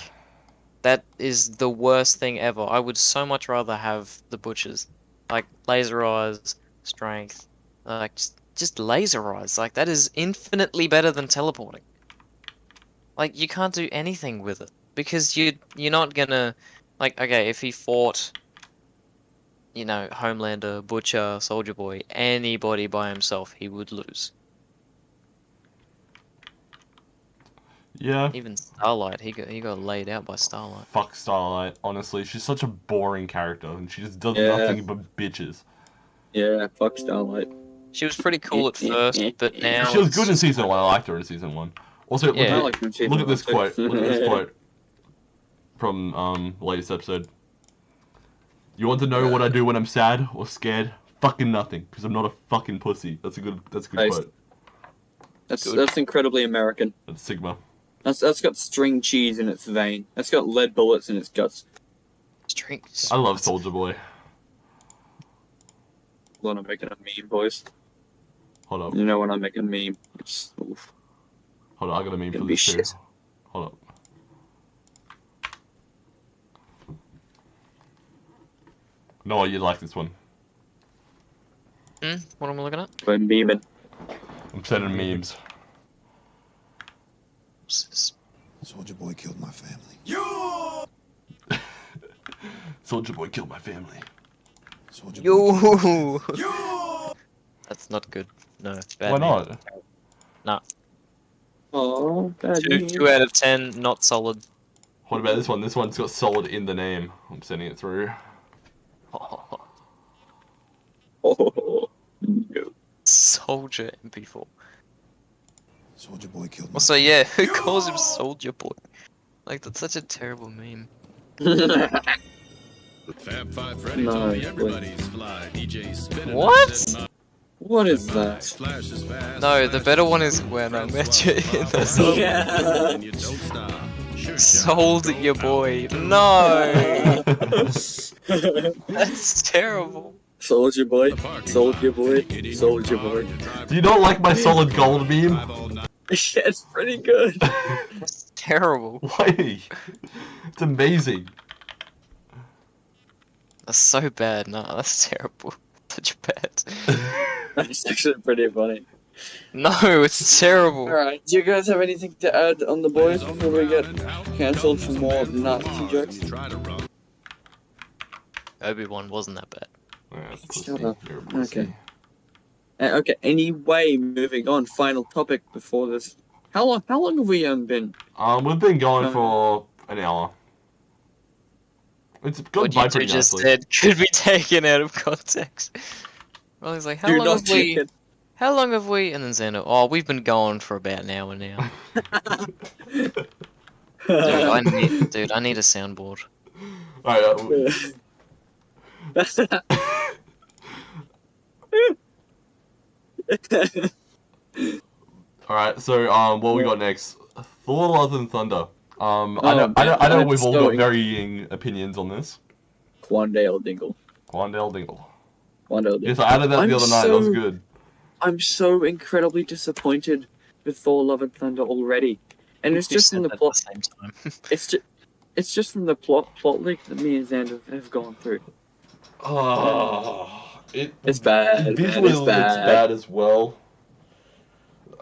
That is the worst thing ever. I would so much rather have the butchers. Like, laser eyes, strength, like, just laser eyes. Like, that is infinitely better than teleporting. Like, you can't do anything with it. Because you're not gonna... Like, okay, if he fought, you know, Homelander, Butcher, Soldier Boy, anybody by himself, he would lose. Yeah. Even Starlight, he got laid out by Starlight. Fuck Starlight. Honestly, she's such a boring character, and she just does Yeah. nothing but bitches. Yeah, fuck Starlight. She was pretty cool at first, but now She was it's good in just season kind one. of- I liked her in season one. Also, look, Yeah. I at, like when she look at this too. quote. Look at this quote from the latest episode. You want to know what I do when I'm sad or scared? Fucking nothing, because I'm not a fucking pussy. That's a good Nice. quote. That's incredibly American. That's Sigma. That's got string cheese in its vein. That's got lead bullets in its guts. Strength. I love Soldier Boy. Hold on, I'm making a meme, boys. Hold up. You know when I make a meme, it's oof. Hold up, I got a meme Gonna for be this too. shit. Hold up. No, you'd like this one. What am I looking at? We're memeing. I'm sending memes. What's this? Soldier Boy killed my family. Soldier Boy killed my family. Soldier Boy killed my Yo! That's not good. No, it's bad. Why meme. not? Oh, bad Two, meme. 2 out of 10, not solid. What about this one? This one's got solid in the name. I'm sending it through. Oh, no. Soldier MP4. Soldier Boy killed my Also, yeah, who calls him Soldier Boy? Like, that's such a terrible meme. Fab Five Freddy No, told me wait. everybody's fly. DJ spinning. What? said my What is that? flash is fast, No, the flash better is one is slow, when I friends met you swap, in the pop, song. Yeah. and you don't stop. Sure shot, Sold go your out boy. the No! door. That's terrible. Soldier Boy. The parking Soldier lot. Boy. Get in your Soldier car Boy. and drive Do you not like my solid gold meme? drive all night. Yeah, it's pretty good. That's terrible. Why? It's amazing. That's so bad. No, that's terrible. Such bad. That's actually pretty funny. No, it's terrible. Alright, do you guys have anything to add on the boys Lays on before the we get ground and out cancelled for comes more man Nazi Mars jokes? when you try to run. Obi-Wan wasn't that bad. Yeah, Shut pussy. up. You're a pussy. Okay. Okay, anyway, moving on. Final topic before this. How long have we been? We've been going No. for an hour. It's gone What by you two pretty just nicely. said could be taken out of context. Riley's like, Do not take it. How long have we? And then Xander, oh, we've been going for about an hour now. Dude, I need a soundboard. Alright, alright, so what we got next? Thor: Love and Thunder. I know I'm we've all so got varying opinions on this. Quandale Dingle. Quandale Dingle. Quandale Dingle. Yes, I added that I'm the other night. That was so- good. I'm so incredibly disappointed with Thor: Love and Thunder already, and it's You just said from the that at plot. the same time. It's just from the plot leak that me and Xander have gone through. It's bad. Man, Visually it's looks bad. bad as well.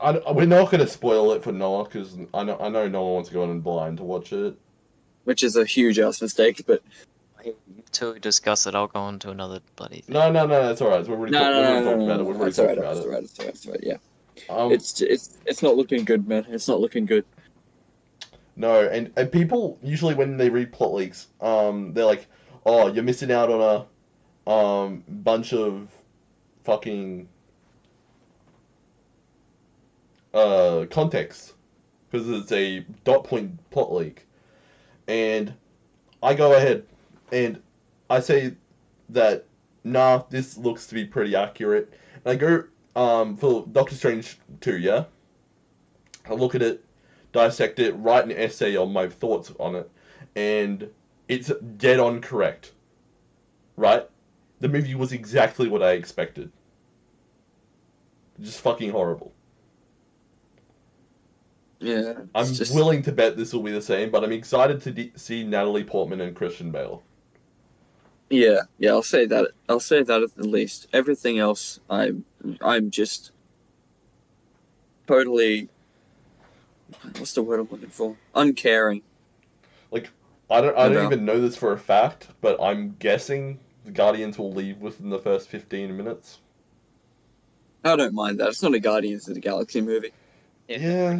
We're not going to spoil it for Noah because I know no one wants to go in blind to watch it. Which is a huge ass mistake, but Until we discuss it, I'll go on to another bloody thing. No, it's alright. We've already talked about it. We've already That's talked alright. about That's it. alright. That's alright. Yeah, Um, it's not looking good, man. It's not looking good. No, and people usually when they read plot leaks, they're like, "Oh, you're missing out on a bunch of fucking context because it's a dot point plot leak," and I go ahead and I say that nah, this looks to be pretty accurate, and I go for Doctor Strange 2, yeah. I look at it, dissect it, write an essay on my thoughts on it, and it's dead on correct. Right? The movie was exactly what I expected. Just fucking horrible. Yeah, I'm willing to bet this will be the same, but I'm excited to see Natalie Portman and Christian Bale. Yeah. I'll say that. I'll say that at the least. Everything else, I'm just totally. What's the word I'm looking for? Uncaring. I don't No. even know this for a fact, but I'm guessing the Guardians will leave within the first 15 minutes. I don't mind that. It's not a Guardians of the Galaxy movie. Yeah.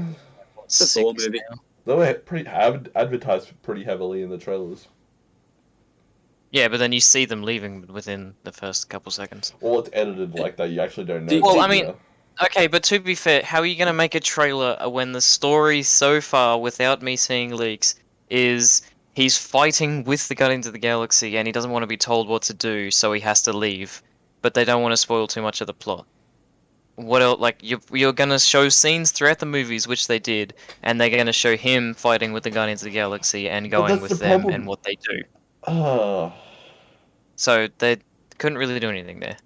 It's a Thor movie. They were pretty advertised pretty heavily in the trailers. Yeah, but then you see them leaving within the first couple seconds. Well, it's edited like that. You actually don't know. Well, that, I mean- yeah. Okay, but to be fair, how are you going to make a trailer when the story so far, without me seeing leaks, is he's fighting with the Guardians of the Galaxy and he doesn't want to be told what to do, so he has to leave, but they don't want to spoil too much of the plot. What else? Like, you're going to show scenes throughout the movies, which they did, and they're going to show him fighting with the Guardians of the Galaxy and going that's with the them problem. and what they do. So they couldn't really do anything there.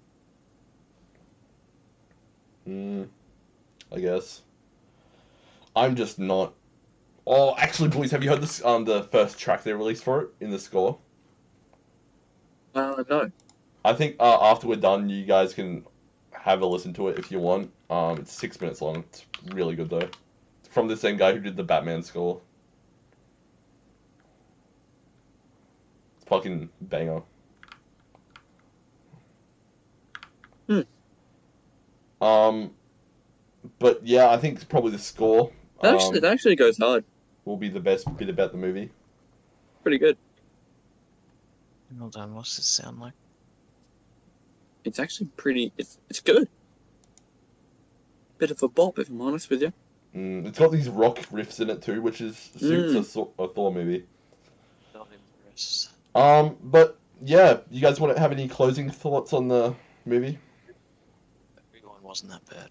I guess. I'm just not. Oh, actually, boys, have you heard this? The first track they released for it in the score. No. I think after we're done, you guys can have a listen to it if you want. It's 6 minutes long. It's really good though. It's from the same guy who did the Batman score. It's fucking banger. But yeah, I think it's probably the score. That actually goes hard. Will be the best bit about the movie. Pretty good. Hold on, what's this sound like? It's actually pretty. It's good. Bit of a bop, if I'm honest with you. It's got these rock riffs in it too, which suits a Thor movie. Not impressed. But yeah, you guys want to have any closing thoughts on the movie? Everyone wasn't that bad.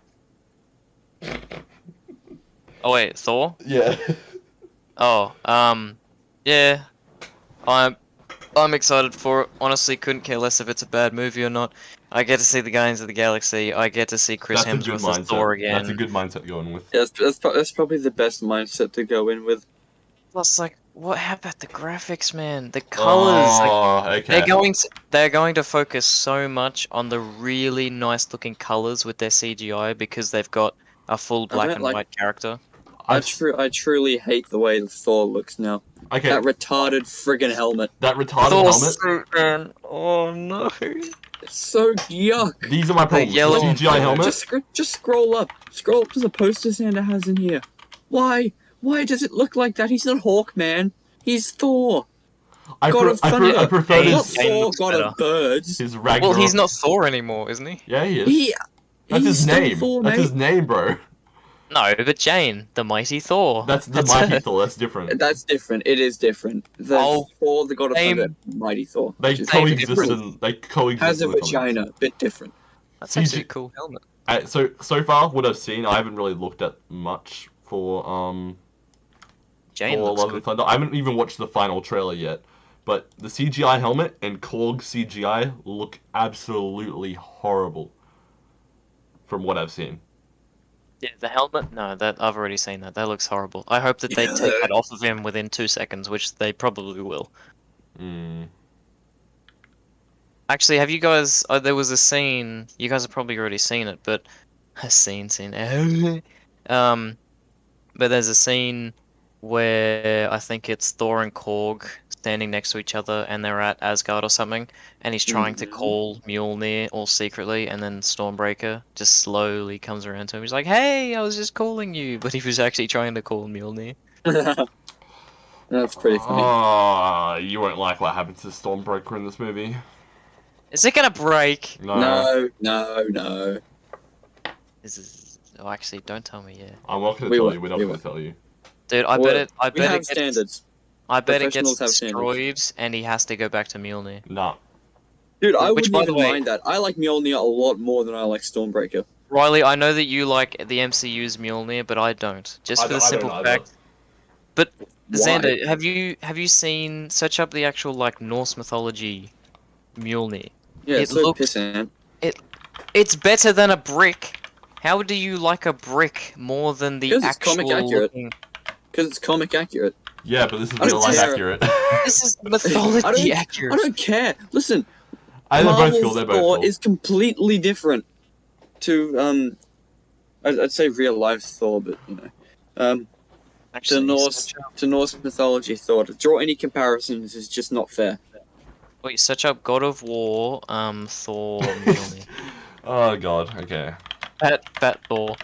Oh wait, Thor? Yeah. Oh, yeah. I I'm excited for it. Honestly, couldn't care less if it's a bad movie or not. I get to see the Guardians of the Galaxy. I get to see Chris That's a good Hemsworth as Thor mindset. again. That's a good mindset going with. Yeah, that's probably the best mindset to go in with. Plus, like, what? How about the graphics, man? The colors. Like, Oh, okay. they're going to focus so much on the really nice looking colors with their CGI because they've got a full I black don't and like- white character. I truly hate the way Thor looks now. Okay, That retarded friggin' helmet. that retarded Thor helmet. suit, man. Oh no. It's so yuck. These are my problems. The yellow and CGI blue. helmet. Just scroll up. Scroll up to the poster Santa has in here. Why? Why does it look like that? He's not Hawkman. He's Thor. I God of Thunder. prefer Jane- Not his Jane Thor, looks God better. of Birds. Ragnarok. Well, he's not Thor anymore, isn't he? Yeah, he is. He, That's he's his still name. Thor, That's mate. his name, bro. No, but Jane, the mighty Thor. That's the mighty Thor. That's different. That's different. It is different. The Oh, Thor, the God of same- Thunder, Mighty Thor. They which is same coexist different. in Has a the comics. vagina, bit different. That's CG actually a cool helmet. So far, what I've seen, I haven't really looked at much for Jane Thor: looks Love and good. Thunder. I haven't even watched the final trailer yet, but the CGI helmet and Korg CGI look absolutely horrible. From what I've seen. Yeah, the helmet. No, that I've already seen that. That looks horrible. I hope that they Yeah. take that off of him within 2 seconds, which they probably will. Mm. Actually, have you guys? There was a scene. You guys have probably already seen it, but a scene. But there's a scene where I think it's Thor and Korg standing next to each other, and they're at Asgard or something, and he's trying to Mhm. call Mjolnir all secretly, and then Stormbreaker just slowly comes around to him. He's like, "Hey, I was just calling you," but he was actually trying to call Mjolnir. That's pretty funny. Oh, you won't like what happens to Stormbreaker in this movie. Is it gonna break? No. No. Oh, actually, don't tell me. Yeah, I'm not gonna We tell will, you. We're not we gonna will. tell you. dude, I Well, bet it. I We bet have it gets. standards. I bet it gets Professionals have standards. destroyed, and he has to go back to Mjolnir. Nah. Dude, I Which, wouldn't by the even way- mind that. I like Mjolnir a lot more than I like Stormbreaker. Riley, I know that you like the MCU's Mjolnir, but I don't. Just for the simple fact. But Why? Xander, have you seen? Search up the actual like Norse mythology Mjolnir. Yeah, It it's so looks- pissant. It's better than a brick. How do you like a brick more than the 'Cause it's actual comic accurate. looking? Because it's comic accurate. Yeah, but this is I don't real life care. accurate. This is mythology I accurate. don't care. Listen, They're both Marvel's cool. They're both Thor cool. is completely different to I'd say real life Thor, but you know, to Actually, Norse mythology Thor. To draw any comparisons is just not fair. Wait, search up God of War, Thor Mjolnir. Oh god. Okay. Fat Thor.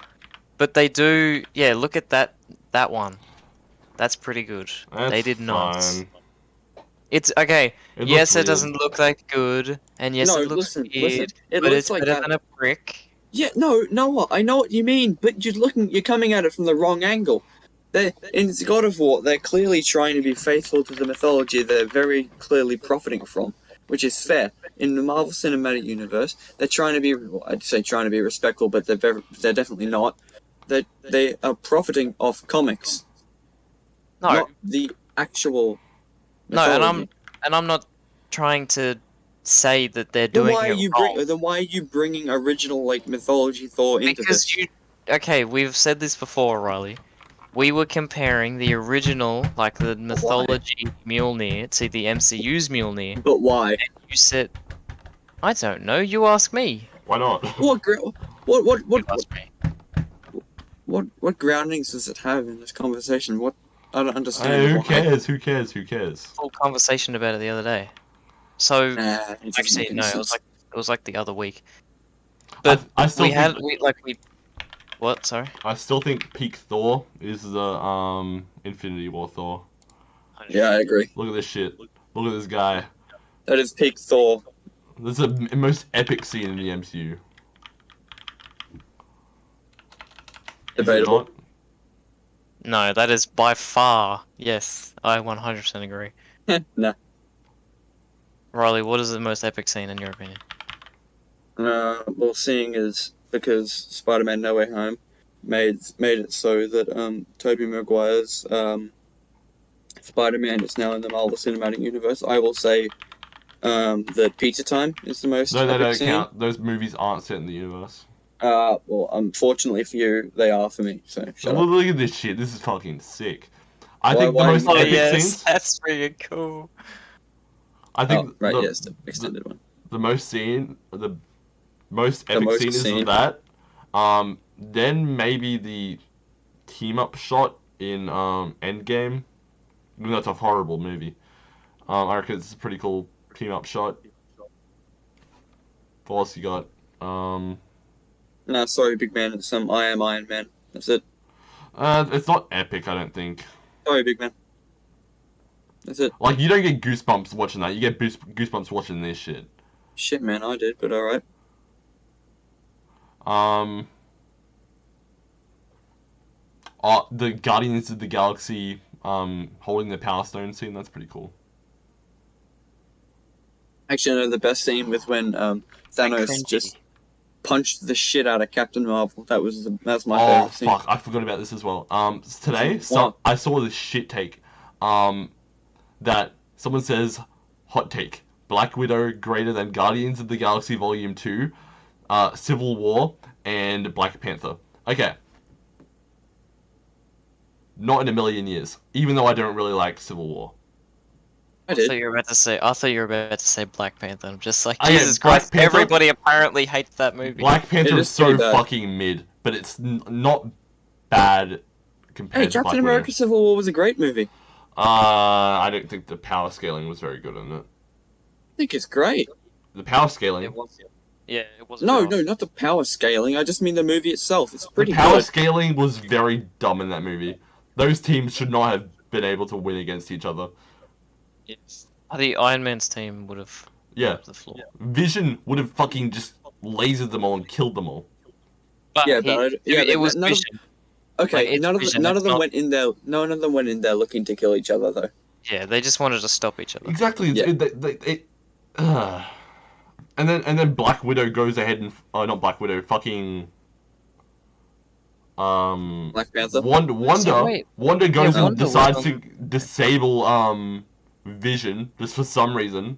But they do, yeah. Look at that one. That's pretty good. That's They did nice. fine. It's okay. It Yes, looks it weird. doesn't look that good, and yes, no, it looks listen. weird, It but looks it's like better that. than a brick. Yeah, no, Noah, I know what you mean, but you're coming at it from the wrong angle. In God of War, they're clearly trying to be faithful to the mythology they're very clearly profiting from, which is fair. In the Marvel Cinematic Universe, they're trying to be, well, I'd say trying to be respectful, but they're definitely not. They are profiting off comics, No, not the actual no, mythology. and I'm not trying to say that they're Then doing why are it you wrong. then why are you bringing original like mythology Thor into Because this? okay, we've said this before, Riley. We were comparing the original, like the mythology Mjolnir, to the MCU's Mjolnir. But why? You said, I don't know. You ask me. Why not? What You ask me. what groundings does it have in this conversation? What I don't Hey, understand. who why. cares? Who cares? Who cares? Full conversation about it the other day. So Nah, it doesn't actually, make any no, sense. it was like the other week. But I still we think, had we. What? Sorry. I still think peak Thor is the Infinity War Thor. Yeah, I agree. Look at this shit. Look at this guy. That is peak Thor. This is the most epic scene in the MCU. Is it Debatable. not? No, that is by far. Yes, I 100% agree. Nah. Riley, what is the most epic scene in your opinion? Well, seeing as because Spider-Man: No Way Home made it so that Tobey Maguire's Spider-Man is now in the Marvel Cinematic Universe, I will say that Pizza Time is the most No, they epic don't scene. count. Those movies aren't set in the universe. Well, unfortunately for you, they are for me. So shut up. Look at this shit. This is fucking sick. I Why- think the why- most Oh epic yes, scenes. that's pretty cool. I Oh, think right, the, yes, the extended one. the most scene, the most The epic most scene is scene. that. Then maybe the team up shot in Endgame. Even though it's a horrible movie. I reckon it's a pretty cool team up shot. What else you got? Nah, sorry, big man. It's I am Iron Man. That's it. It's not epic, I don't think. Sorry, big man. That's it. Like, you don't get goosebumps watching that. You get goosebumps watching this shit. Shit, man, I did, but alright. The Guardians of the Galaxy, holding the Power Stone scene, that's pretty cool. Actually, no, the best scene was when Thanos cringy. just punched the shit out of Captain Marvel. That's my Oh, favorite scene. fuck, I forgot about this as well. Today, Wow. I saw this shit take, that someone says, hot take, Black Widow greater than Guardians of the Galaxy Volume 2, Civil War, and Black Panther. Okay. Not in a million years, even though I don't really like Civil War. I I thought did. you were about to say. I thought you were about to say Black Panther. I'm just like, Oh, yeah, Jesus Black Christ! Panther? Everybody apparently hates that movie. Black Panther It is is pretty so bad. fucking mid, but it's not bad compared Hey, to Black Captain Widow. America Civil War was a great movie. I don't think the power scaling was very good on it. I think it's great. The power scaling. It was. Yeah, it was. No, wrong. no, not the power scaling. I just mean the movie itself. It's The pretty power good. scaling was very dumb in that movie. Those teams should not have been able to win against each other. Yes. The Iron Man's team would have. Yeah. wiped the floor. Vision would have fucking just lasered them all and killed them all. But Yeah, he, but it but was none of, Vision. okay. Like, it's none of Vision, none it's of them not- went in there. None of them went in there looking to kill each other, though. Yeah, they just wanted to stop each other. Exactly. Yeah. And then Black Widow goes ahead and not Black Widow, fucking Black Panther. Wanda wait. Wanda goes Yeah, and Wanda decides was to disable Vision just for some reason.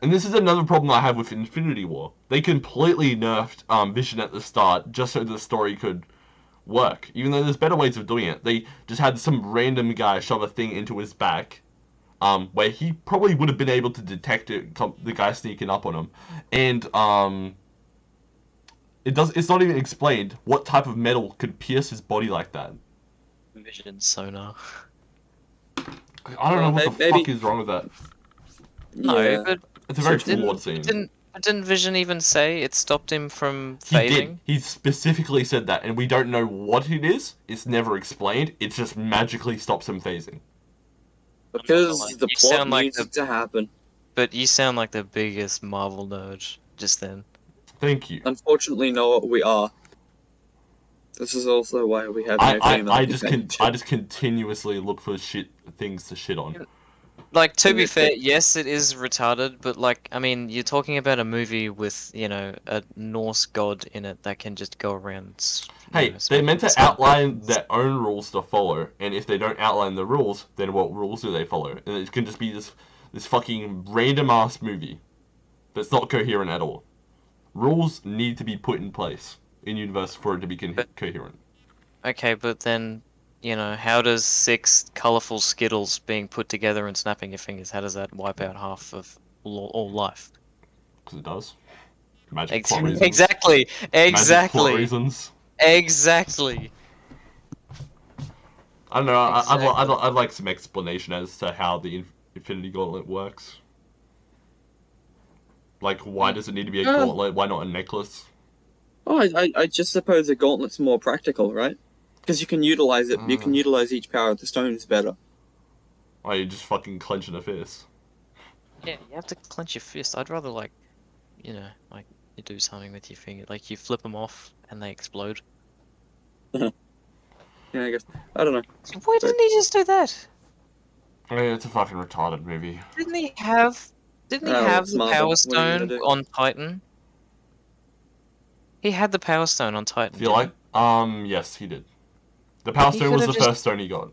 And this is another problem I have with Infinity War. They completely nerfed Vision at the start just so the story could work. Even though there's better ways of doing it. They just had some random guy shove a thing into his back, where he probably would have been able to detect it, the guy sneaking up on him. And it's not even explained what type of metal could pierce his body like that. Vision sonar. I don't know Well, what the maybe- fuck is wrong with that. No, Yeah. but It's a very Didn't- flawed scene. didn't Vision even say it stopped him from He fading? did. He specifically said that, and we don't know what it is. It's never explained. It just magically stops him phasing. Because Like, the you plot sound like needs the- it to happen. But you sound like the biggest Marvel nerd just then. Thank you. Unfortunately, no, we are. This is also why we have no female I companionship. just continuously look for things to shit on. Like, to be Yeah. fair, yes, it is retarded, but like, I mean, you're talking about a movie with, you know, a Norse god in it that can just go around. Hey, they're meant to outline their own rules to follow, and if they don't outline the rules, then what rules do they follow? And it can just be this fucking random ass movie that's not coherent at all. Rules need to be put in place in universe for it to be coherent. Okay, but then, you know, how does 6 colorful Skittles being put together and snapping your fingers, how does that wipe out half of all life? Because it does. Magic plot reasons. Exactly, Magic plot exactly, reasons. exactly. I don't know. Exactly. I'd like some explanation as to how the Infinity Gauntlet works. Like, why does it need to be a gauntlet? Why not a necklace? Oh, I just suppose a gauntlet's more practical, right? Because you can utilize it. You can utilize each power of the stones better. Oh, you just fucking clenching a fist. Yeah, you have to clench your fist. I'd rather, like, you know, like, you do something with your finger. Like, you flip them off and they explode. Yeah, I guess. I don't know. Why didn't he just do that? I mean, it's a fucking retarded movie. Didn't he have Oh, the it's Marvel. Power What are you gonna Stone do? on Titan? He had the Power Stone on Titan. Feel didn't like? Yes, he did. The Power He Stone was the could've just- first stone he got.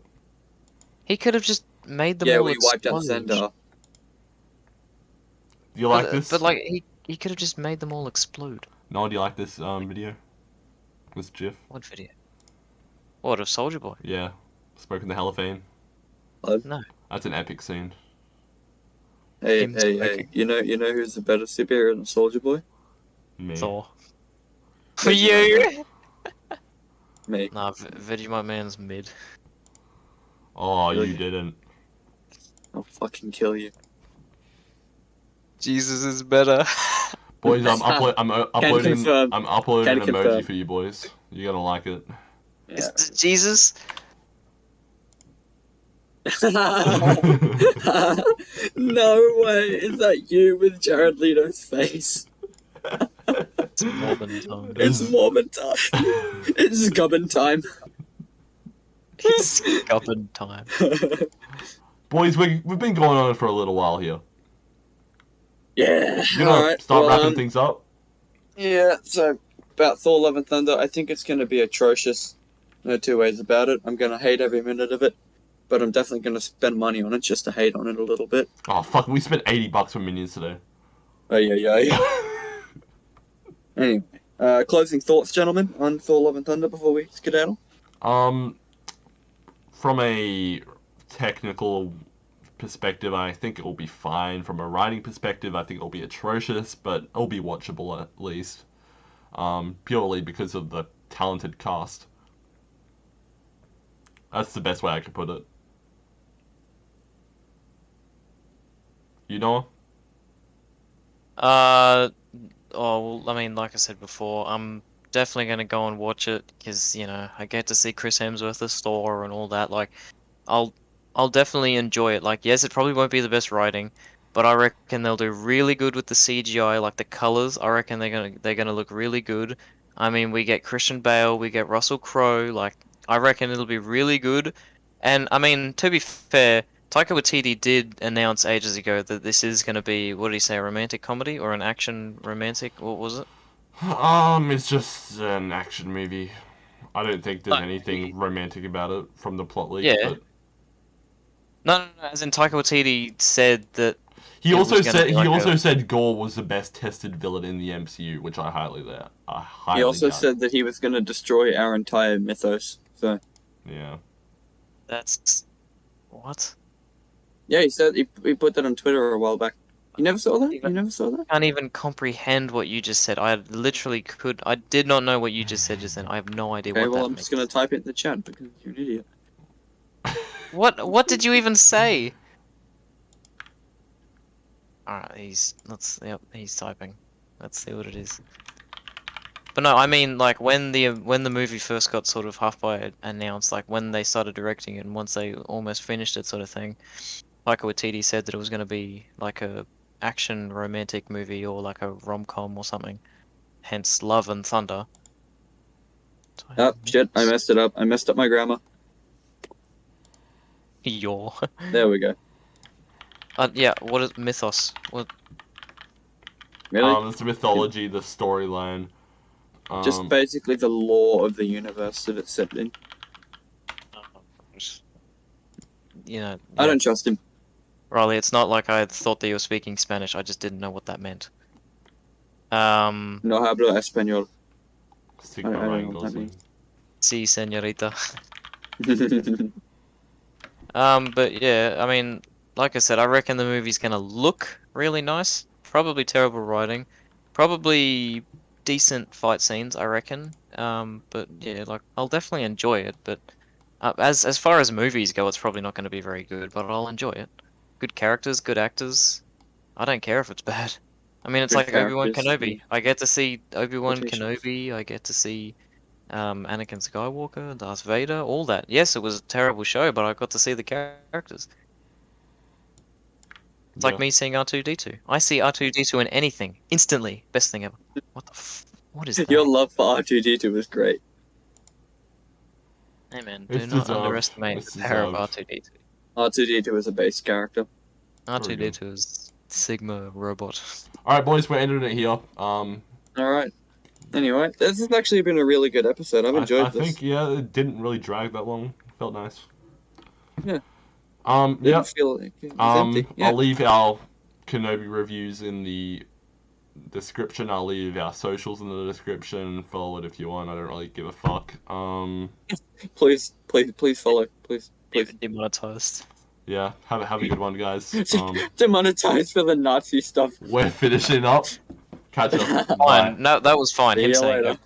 He could have just made them Yeah, all we wiped out explode. Zendar. Do you like this? But like he could have just made them all explode. No, do you like this video? This GIF? What video? What, of Soldier Boy? Yeah. Spoken the Hall of Fame. No. That's an epic scene. Hey, Him hey, hey! smoking. You know who's a better superhero than Soldier Boy? Me. Thor. For Vegemite you. Me. Nah, Vegemite Man's mid. Oh, Really? you didn't. I'll fucking kill you. Jesus is better. Boys, I'm uploading. confirm. I'm uploading Can an emoji confirm. for you boys. You're gonna like it. Yeah. Is it Jesus? No way! Is that you with Jared Leto's face? It's Mormon time. It's Mormon time. It's gubbin time. It's goblin time. Boys, we've been going on for a little while here. Yeah. You gonna Alright. start Well, wrapping things up? yeah, so about Thor Love and Thunder, I think it's gonna be atrocious. No two ways about it. I'm gonna hate every minute of it. But I'm definitely gonna spend money on it just to hate on it a little bit. Oh fuck, we spent $80 for Minions today. Oh yeah. Anyway, closing thoughts, gentlemen, on Thor Love and Thunder before we skedaddle? From a technical perspective, I think it will be fine. From a writing perspective, I think it will be atrocious, but it'll be watchable at least. Purely because of the talented cast. That's the best way I could put it. You know? Oh, well, I mean, like I said before, I'm definitely gonna go and watch it because I get to see Chris Hemsworth as Thor and all that. Like, I'll definitely enjoy it. Like, yes, it probably won't be the best writing, but I reckon they'll do really good with the CGI. Like the colors, I reckon they're gonna look really good. I mean, we get Christian Bale, we get Russell Crowe. Like, I reckon it'll be really good. And I mean, to be fair, Taika Waititi did announce ages ago that this is going to be, what did he say, a romantic comedy or an action romantic? What was it? It's just an action movie. I don't think there's Like, anything romantic about it from the plot leak, yeah. but No, as in Taika Waititi said that he it also was gonna said be like said Gore was the best tested villain in the MCU, which I highly He also doubt. said that he was gonna destroy our entire mythos. So Yeah. that's what? yeah, he said he put that on Twitter a while back. You never saw that? You never saw that? I can't even comprehend what you just said. I literally I did not know what you just said just then. I have no idea Okay, what well that I'm means. just gonna type it in the chat because you're an idiot. What did you even say? Alright, he's typing. Let's see what it is. But no, I mean, like when the movie first got sort of halfway announced, like when they started directing it and once they almost finished it, sort of thing, Taika Waititi said that it was going to be like a action romantic movie or like a rom-com or something. Hence, Love and Thunder. Oh shit, I messed it up. I messed up my grammar. Your. There we go. Yeah. What is mythos? What? Really? It's the mythology, the storyline. Just basically the lore of the universe that it's set in. I don't trust him. Riley, it's not like I thought that you were speaking Spanish. I just didn't know what that meant. No hablo español. Sigma I don't Ryan know what that Gosling. Sí, señorita. But yeah, I mean, like I said, I reckon the movie's gonna look really nice. Probably terrible writing. Probably decent fight scenes, I reckon. But yeah, like I'll definitely enjoy it. But as far as movies go, it's probably not going to be very good, but I'll enjoy it. Good characters, good actors. I don't care if it's bad. I mean, it's Good like Obi-Wan characters, Kenobi. I get to see Obi-Wan quotations. Kenobi. I get to see Anakin Skywalker, Darth Vader, all that. Yes, it was a terrible show, but I got to see the characters. It's like Yeah. me seeing R2-D2. I see R2-D2 in anything, instantly. Best thing ever. What is that? Your love for R2D2 was great. Hey man, do It's not deserved. underestimate It's the power of deserved. R2-D2. R2D2 is a base character. R2-D2 is Sigma robot. Alright, boys, we're ending it here. Alright. Anyway, this has actually been a really good episode. I've enjoyed I this. think, yeah, it didn't really drag that long. Felt nice. Yeah. Didn't Yep. feel like it was empty. Yeah. I'll leave our Kenobi reviews in the description. I'll leave our socials in the description. Follow it if you want. I don't really give a fuck. Please follow. Please. Demonetized. Yeah. Have a good one, guys. Demonetized for the Nazi stuff. We're finishing up. Catch up. Bye. Fine. No, that was fine. See Him you saying later. that.